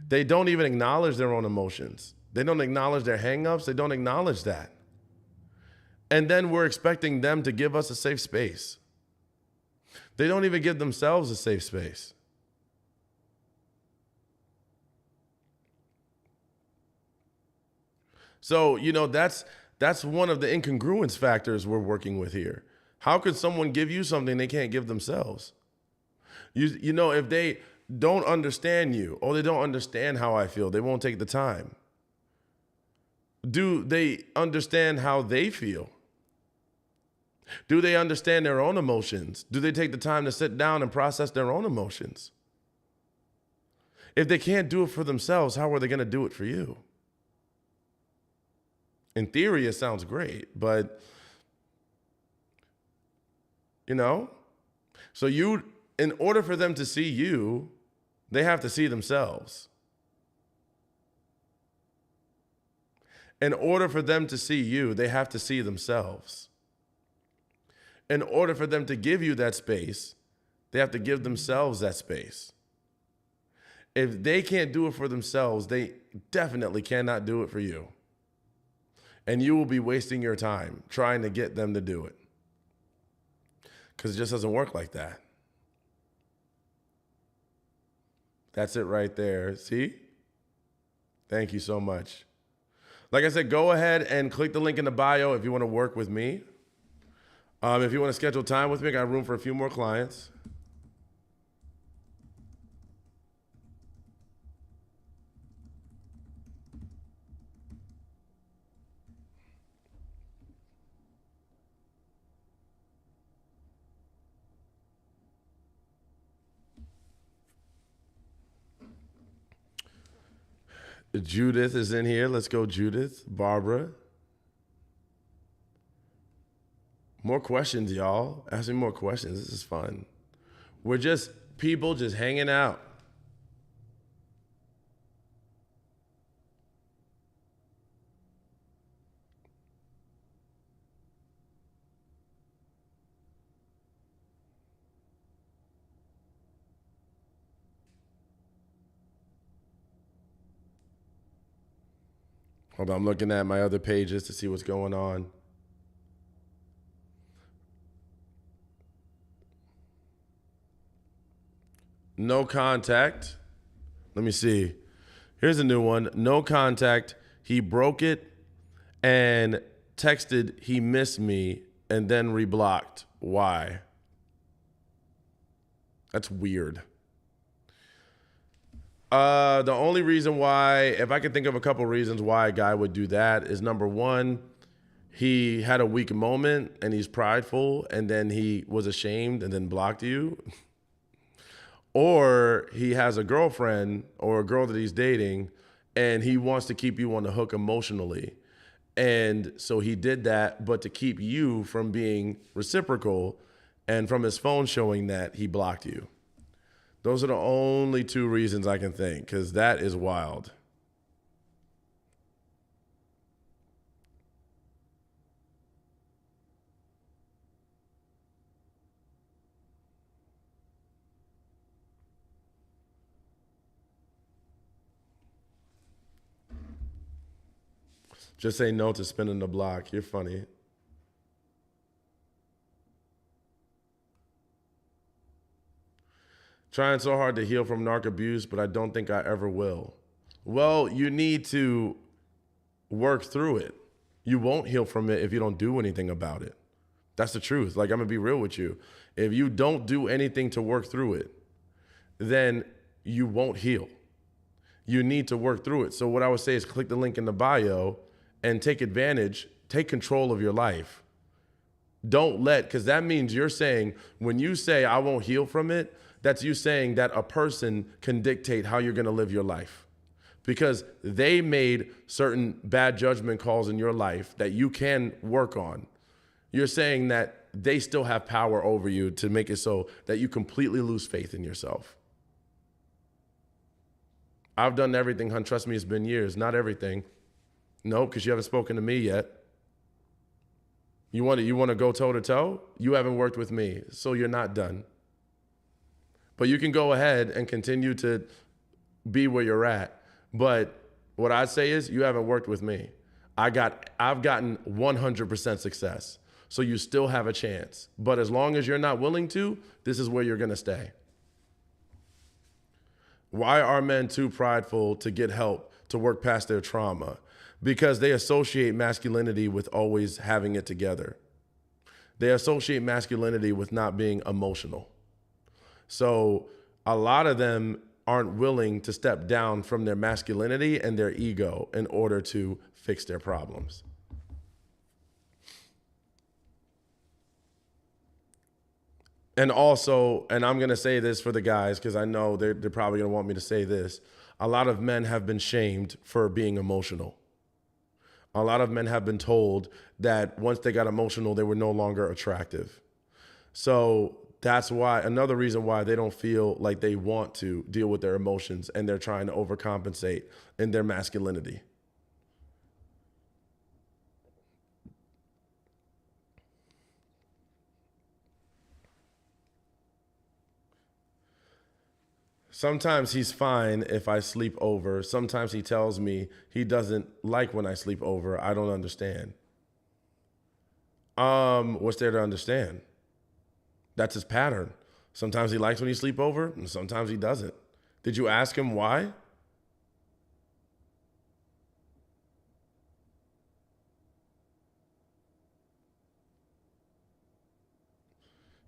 They don't even acknowledge their own emotions. They don't acknowledge their hangups. They don't acknowledge that. And then we're expecting them to give us a safe space. They don't even give themselves a safe space. So, that's one of the incongruence factors we're working with here. How could someone give you something they can't give themselves? If they don't understand you or they don't understand how I feel, they won't take the time. Do they understand how they feel? Do they understand their own emotions? Do they take the time to sit down and process their own emotions? If they can't do it for themselves, how are they going to do it for you? In theory, it sounds great, but, so in order for them to see you, they have to see themselves. In order for them to see you, they have to see themselves. In order for them to give you that space, they have to give themselves that space. If they can't do it for themselves, they definitely cannot do it for you. And you will be wasting your time trying to get them to do it. Because it just doesn't work like that. That's it right there. See? Thank you so much. Like I said, go ahead and click the link in the bio if you want to work with me. If you want to schedule time with me, I got room for a few more clients. Judith is in here. Let's go, Judith. Barbara. More questions, y'all. Ask me more questions. This is fun. We're just people just hanging out. Hold on, I'm looking at my other pages to see what's going on. No contact. Let me see. Here's a new one. No contact. He broke it and texted he missed me and then reblocked. Why? That's weird. The only reason why, if I could think of a couple reasons why a guy would do that, is number one, he had a weak moment and he's prideful and then he was ashamed and then blocked you. Or he has a girlfriend or a girl that he's dating and he wants to keep you on the hook emotionally. And so he did that, but to keep you from being reciprocal and from his phone showing that he blocked you. Those are the only two reasons I can think, because that is wild. Just say no to spinning the block. You're funny. Trying so hard to heal from narc abuse, but I don't think I ever will. Well, you need to work through it. You won't heal from it if you don't do anything about it. That's the truth. Like, I'm gonna be real with you. If you don't do anything to work through it, then you won't heal. You need to work through it. So what I would say is click the link in the bio and take advantage, take control of your life. Don't let, because that means you're saying, when you say I won't heal from it, that's you saying that a person can dictate how you're gonna live your life. Because they made certain bad judgment calls in your life that you can work on. You're saying that they still have power over you to make it so that you completely lose faith in yourself. I've done everything, hun. Trust me, it's been years. Not everything. No, because you haven't spoken to me yet. You want to go toe to toe? You haven't worked with me, so you're not done. But you can go ahead and continue to be where you're at. But what I'd say is you haven't worked with me. I've gotten 100% success. So you still have a chance. But as long as you're not willing to, this is where you're going to stay. Why are men too prideful to get help to work past their trauma? Because they associate masculinity with always having it together. They associate masculinity with not being emotional. So a lot of them aren't willing to step down from their masculinity and their ego in order to fix their problems. And also, and I'm going to say this for the guys because I know they're probably going to want me to say this, a lot of men have been shamed for being emotional. A lot of men have been told that once they got emotional, they were no longer attractive. So that's why, another reason why they don't feel like they want to deal with their emotions and they're trying to overcompensate in their masculinity. Sometimes he's fine if I sleep over. Sometimes he tells me he doesn't like when I sleep over. I don't understand. What's there to understand? That's his pattern. Sometimes he likes when you sleep over, and sometimes he doesn't. Did you ask him why?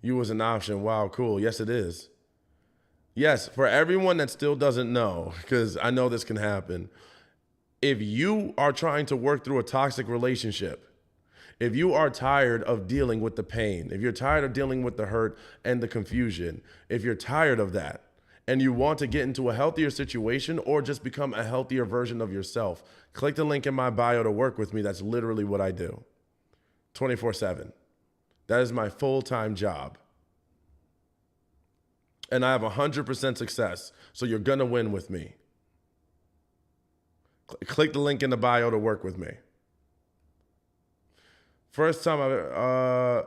You was an option. Wow, cool. Yes, it is. Yes, for everyone that still doesn't know, because I know this can happen, if you are trying to work through a toxic relationship, if you are tired of dealing with the pain, if you're tired of dealing with the hurt and the confusion, if you're tired of that and you want to get into a healthier situation or just become a healthier version of yourself, click the link in my bio to work with me. That's literally what I do 24/7. That is my full-time job. And I have 100% success. So you're going to win with me. Click the link in the bio to work with me. First time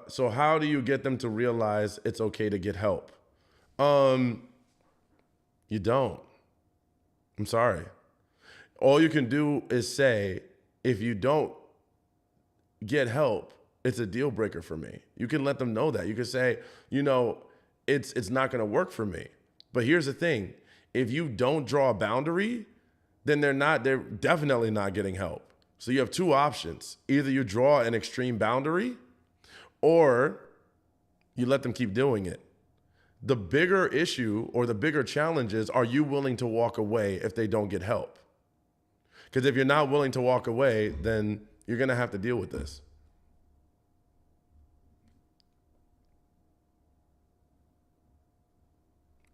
so how do you get them to realize it's okay to get help? You don't. I'm sorry. All you can do is say, if you don't get help, it's a deal breaker for me. You can let them know that. You can say, it's not going to work for me. But here's the thing. If you don't draw a boundary, then they're definitely not getting help. So you have two options. Either you draw an extreme boundary or you let them keep doing it. The bigger issue or the bigger challenge is, are you willing to walk away if they don't get help? Because if you're not willing to walk away, then you're going to have to deal with this.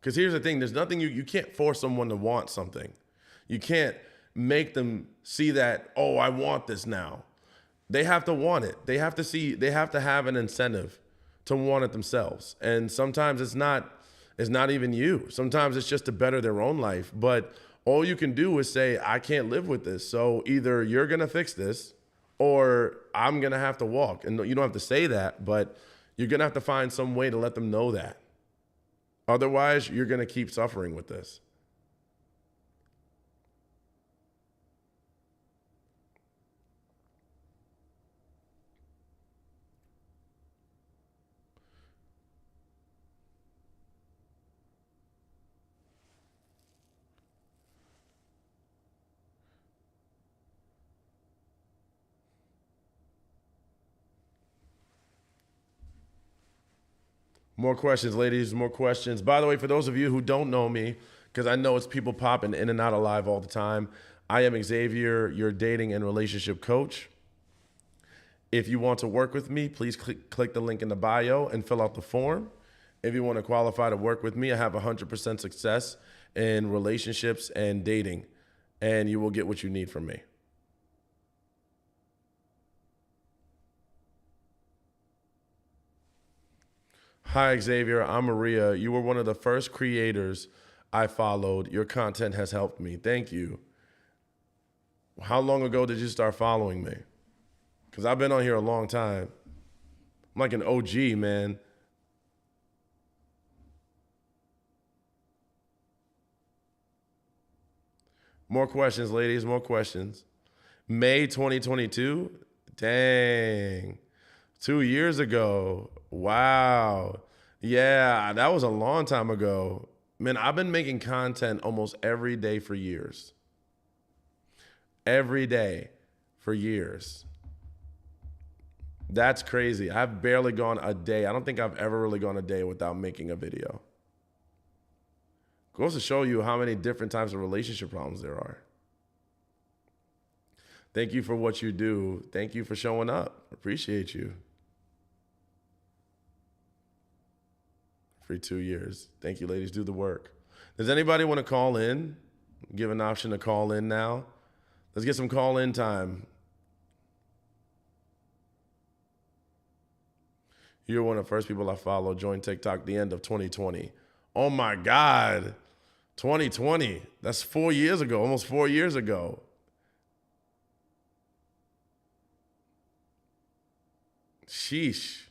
Because here's the thing, there's nothing, you can't force someone to want something. You can't make them see that, oh, I want this now. They have to want it. They have to have an incentive to want it themselves. And sometimes it's not even you. Sometimes it's just to better their own life. But all you can do is say, I can't live with this. So either you're going to fix this or I'm going to have to walk. And you don't have to say that, but you're going to have to find some way to let them know that. Otherwise, you're going to keep suffering with this. More questions, ladies. More questions. By the way, for those of you who don't know me, because I know it's people popping in and out of live all the time, I am Xavier, your dating and relationship coach. If you want to work with me, please click the link in the bio and fill out the form. If you want to qualify to work with me, I have 100% success in relationships and dating, and you will get what you need from me. Hi, Xavier. I'm Maria. You were one of the first creators I followed. Your content has helped me. Thank you. How long ago did you start following me? Because I've been on here a long time. I'm like an OG, man. More questions, ladies. More questions. May 2022? Dang. 2 years ago. Wow. Yeah, that was a long time ago. Man, I've been making content almost every day for years. Every day for years. That's crazy. I've barely gone a day. I don't think I've ever really gone a day without making a video. Goes to show you how many different types of relationship problems there are. Thank you for what you do. Thank you for showing up. Appreciate you. For 2 years. Thank you, ladies. Do the work. Does anybody want to call in? Give an option to call in now. Let's get some call in time. You're one of the first people I follow. Joined TikTok the end of 2020. Oh my God. 2020. That's 4 years ago, almost 4 years ago. Sheesh.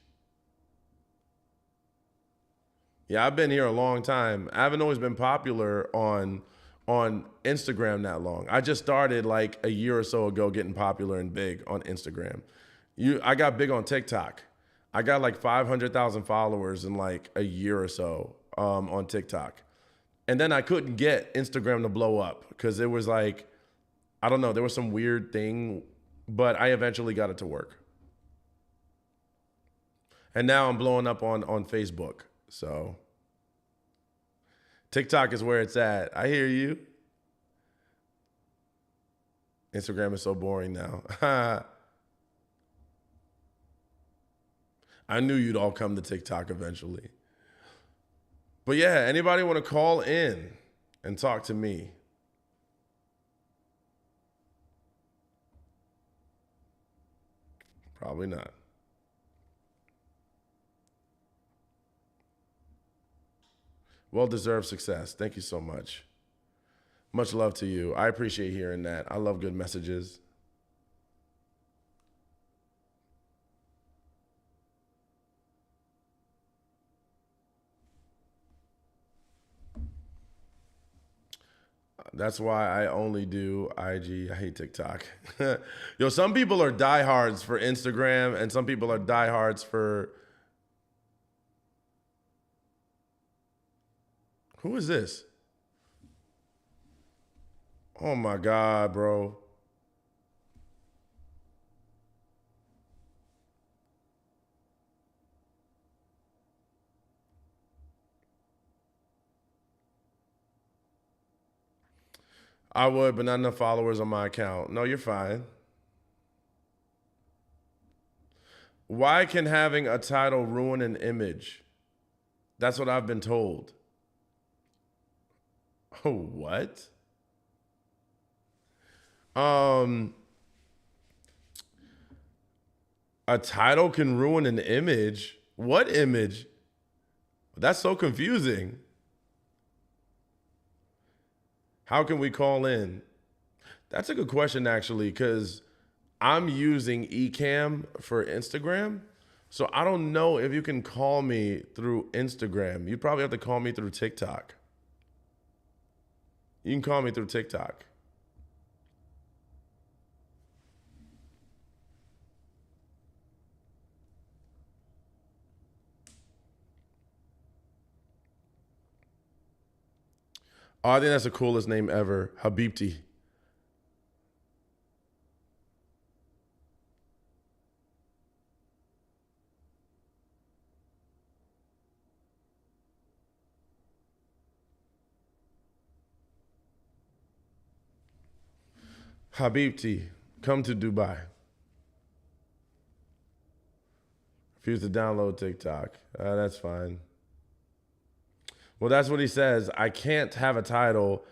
Yeah, I've been here a long time. I haven't always been popular on Instagram that long. I just started like a year or so ago getting popular and big on Instagram. I got big on TikTok. I got like 500,000 followers in like a year or so on TikTok. And then I couldn't get Instagram to blow up because it was like, I don't know, there was some weird thing, but I eventually got it to work. And now I'm blowing up on Facebook. So TikTok is where it's at. I hear you. Instagram is so boring now. I knew you'd all come to TikTok eventually. But yeah, anybody want to call in and talk to me? Probably not. Well-deserved success. Thank you so much. Much love to you. I appreciate hearing that. I love good messages. That's why I only do IG. I hate TikTok. Yo, some people are diehards for Instagram, and some people are diehards for. Who is this? Oh my God, bro. I would, but not enough followers on my account. No, you're fine. Why can having a title ruin an image? That's what I've been told. Oh, what? A title can ruin an image? What image? That's so confusing. How can we call in? That's a good question, actually, because I'm using Ecamm for Instagram. So I don't know if you can call me through Instagram. You probably have to call me through TikTok. You can call me through TikTok. Oh, I think that's the coolest name ever, Habibti. Habibti, come to Dubai. Refuse to download TikTok. That's fine. Well, that's what he says. I can't have a title.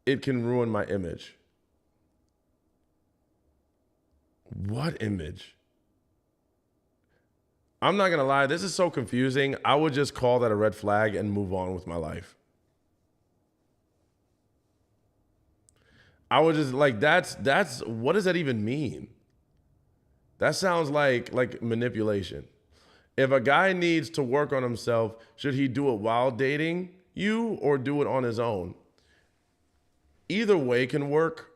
It can ruin my image. What image? I'm not going to lie. This is so confusing. I would just call that a red flag and move on with my life. I would just like, that's what does that even mean? That sounds like manipulation. If a guy needs to work on himself, should he do it while dating you or do it on his own? Either way can work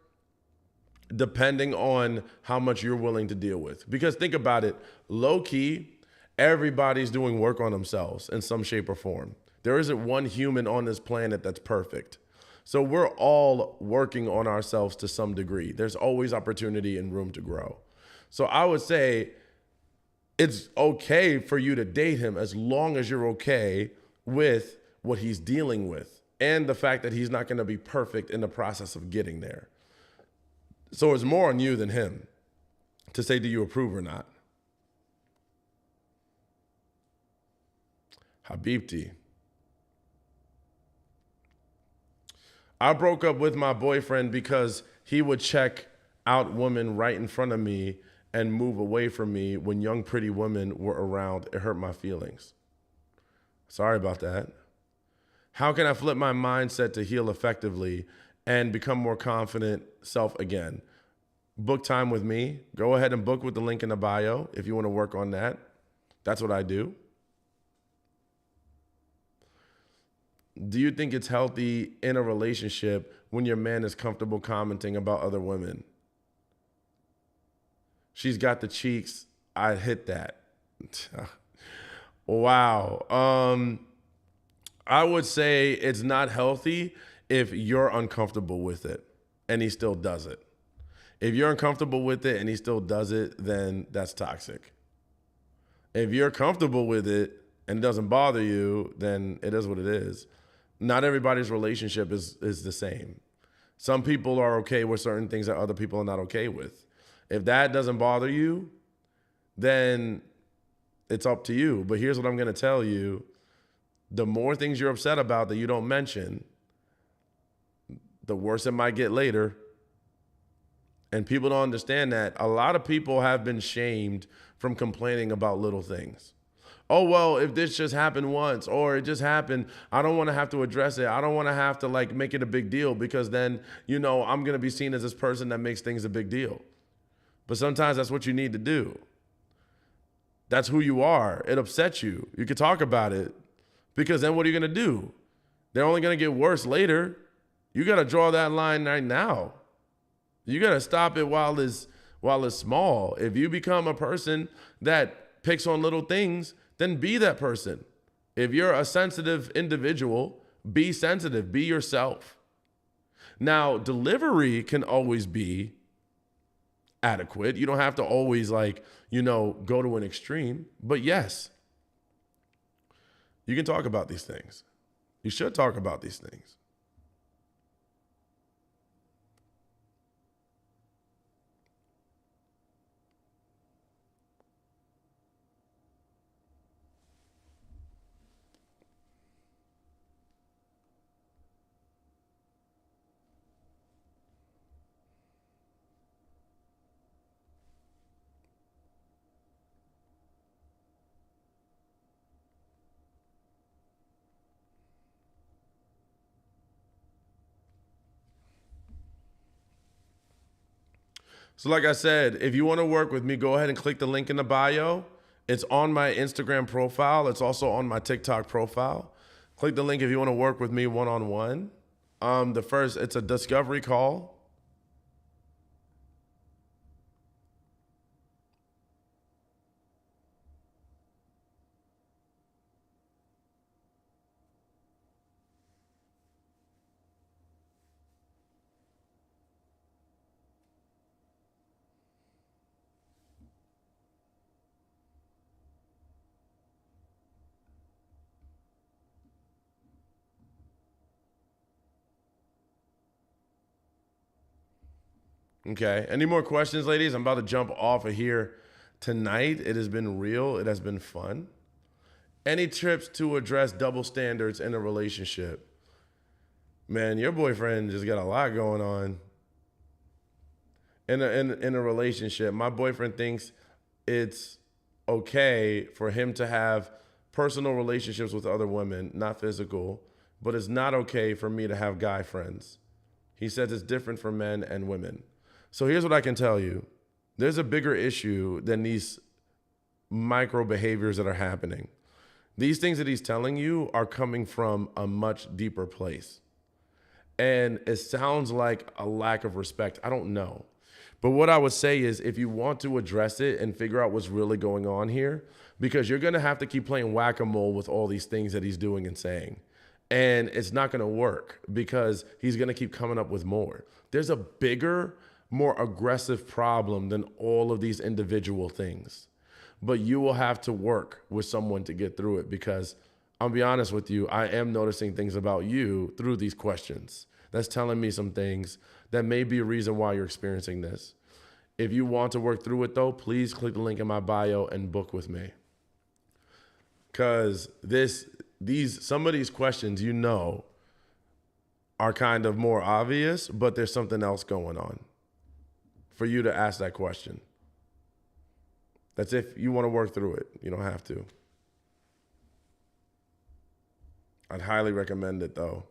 depending on how much you're willing to deal with. Because think about it, low key, everybody's doing work on themselves in some shape or form. There isn't one human on this planet that's perfect. So we're all working on ourselves to some degree. There's always opportunity and room to grow. So I would say it's okay for you to date him as long as you're okay with what he's dealing with and the fact that he's not going to be perfect in the process of getting there. So it's more on you than him to say, do you approve or not? Habibti. I broke up with my boyfriend because he would check out women right in front of me and move away from me when young, pretty women were around. It hurt my feelings. Sorry about that. How can I flip my mindset to heal effectively and become more confident self again? Book time with me. Go ahead and book with the link in the bio if you want to work on that. That's what I do. Do you think it's healthy in a relationship when your man is comfortable commenting about other women? She's got the cheeks. I hit that. Wow. I would say it's not healthy if you're uncomfortable with it and he still does it. If you're uncomfortable with it and he still does it, then that's toxic. If you're comfortable with it and it doesn't bother you, then it is what it is. Not everybody's relationship is the same. Some people are okay with certain things that other people are not okay with. If that doesn't bother you, then it's up to you. But here's what I'm going to tell you. The more things you're upset about that you don't mention, the worse it might get later. And people don't understand that. A lot of people have been shamed from complaining about little things. Oh, well, if this just happened once or it just happened, I don't want to have to address it. I don't want to have to make it a big deal because then, I'm going to be seen as this person that makes things a big deal. But sometimes that's what you need to do. That's who you are. It upsets you. You can talk about it because then what are you going to do? They're only going to get worse later. You got to draw that line right now. You got to stop it while it's small. If you become a person that picks on little things, then be that person. If you're a sensitive individual, be sensitive, be yourself. Now, delivery can always be adequate. You don't have to always go to an extreme, but yes, you can talk about these things. You should talk about these things. So like I said, if you want to work with me, go ahead and click the link in the bio. It's on my Instagram profile. It's also on my TikTok profile. Click the link if you want to work with me one-on-one. It's a discovery call. Okay. Any more questions, ladies? I'm about to jump off of here tonight. It has been real. It has been fun. Any tips to address double standards in a relationship? Man, your boyfriend just got a lot going on in a relationship. My boyfriend thinks it's okay for him to have personal relationships with other women, not physical, but it's not okay for me to have guy friends. He says it's different for men and women. So here's what I can tell you. There's a bigger issue than these micro behaviors that are happening. These things that he's telling you are coming from a much deeper place. And it sounds like a lack of respect. I don't know. But what I would say is if you want to address it and figure out what's really going on here, because you're going to have to keep playing whack-a-mole with all these things that he's doing and saying. And it's not going to work because he's going to keep coming up with more. There's a bigger, more aggressive problem than all of these individual things. But you will have to work with someone to get through it because I'll be honest with you, I am noticing things about you through these questions. That's telling me some things that may be a reason why you're experiencing this. If you want to work through it though, please click the link in my bio and book with me. Because some of these questions, are kind of more obvious, but there's something else going on for you to ask that question. That's if you want to work through it. You don't have to. I'd highly recommend it though.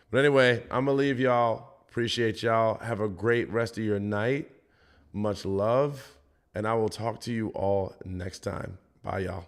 But anyway, I'm going to leave y'all. Appreciate y'all. Have a great rest of your night. Much love. And I will talk to you all next time. Bye, y'all.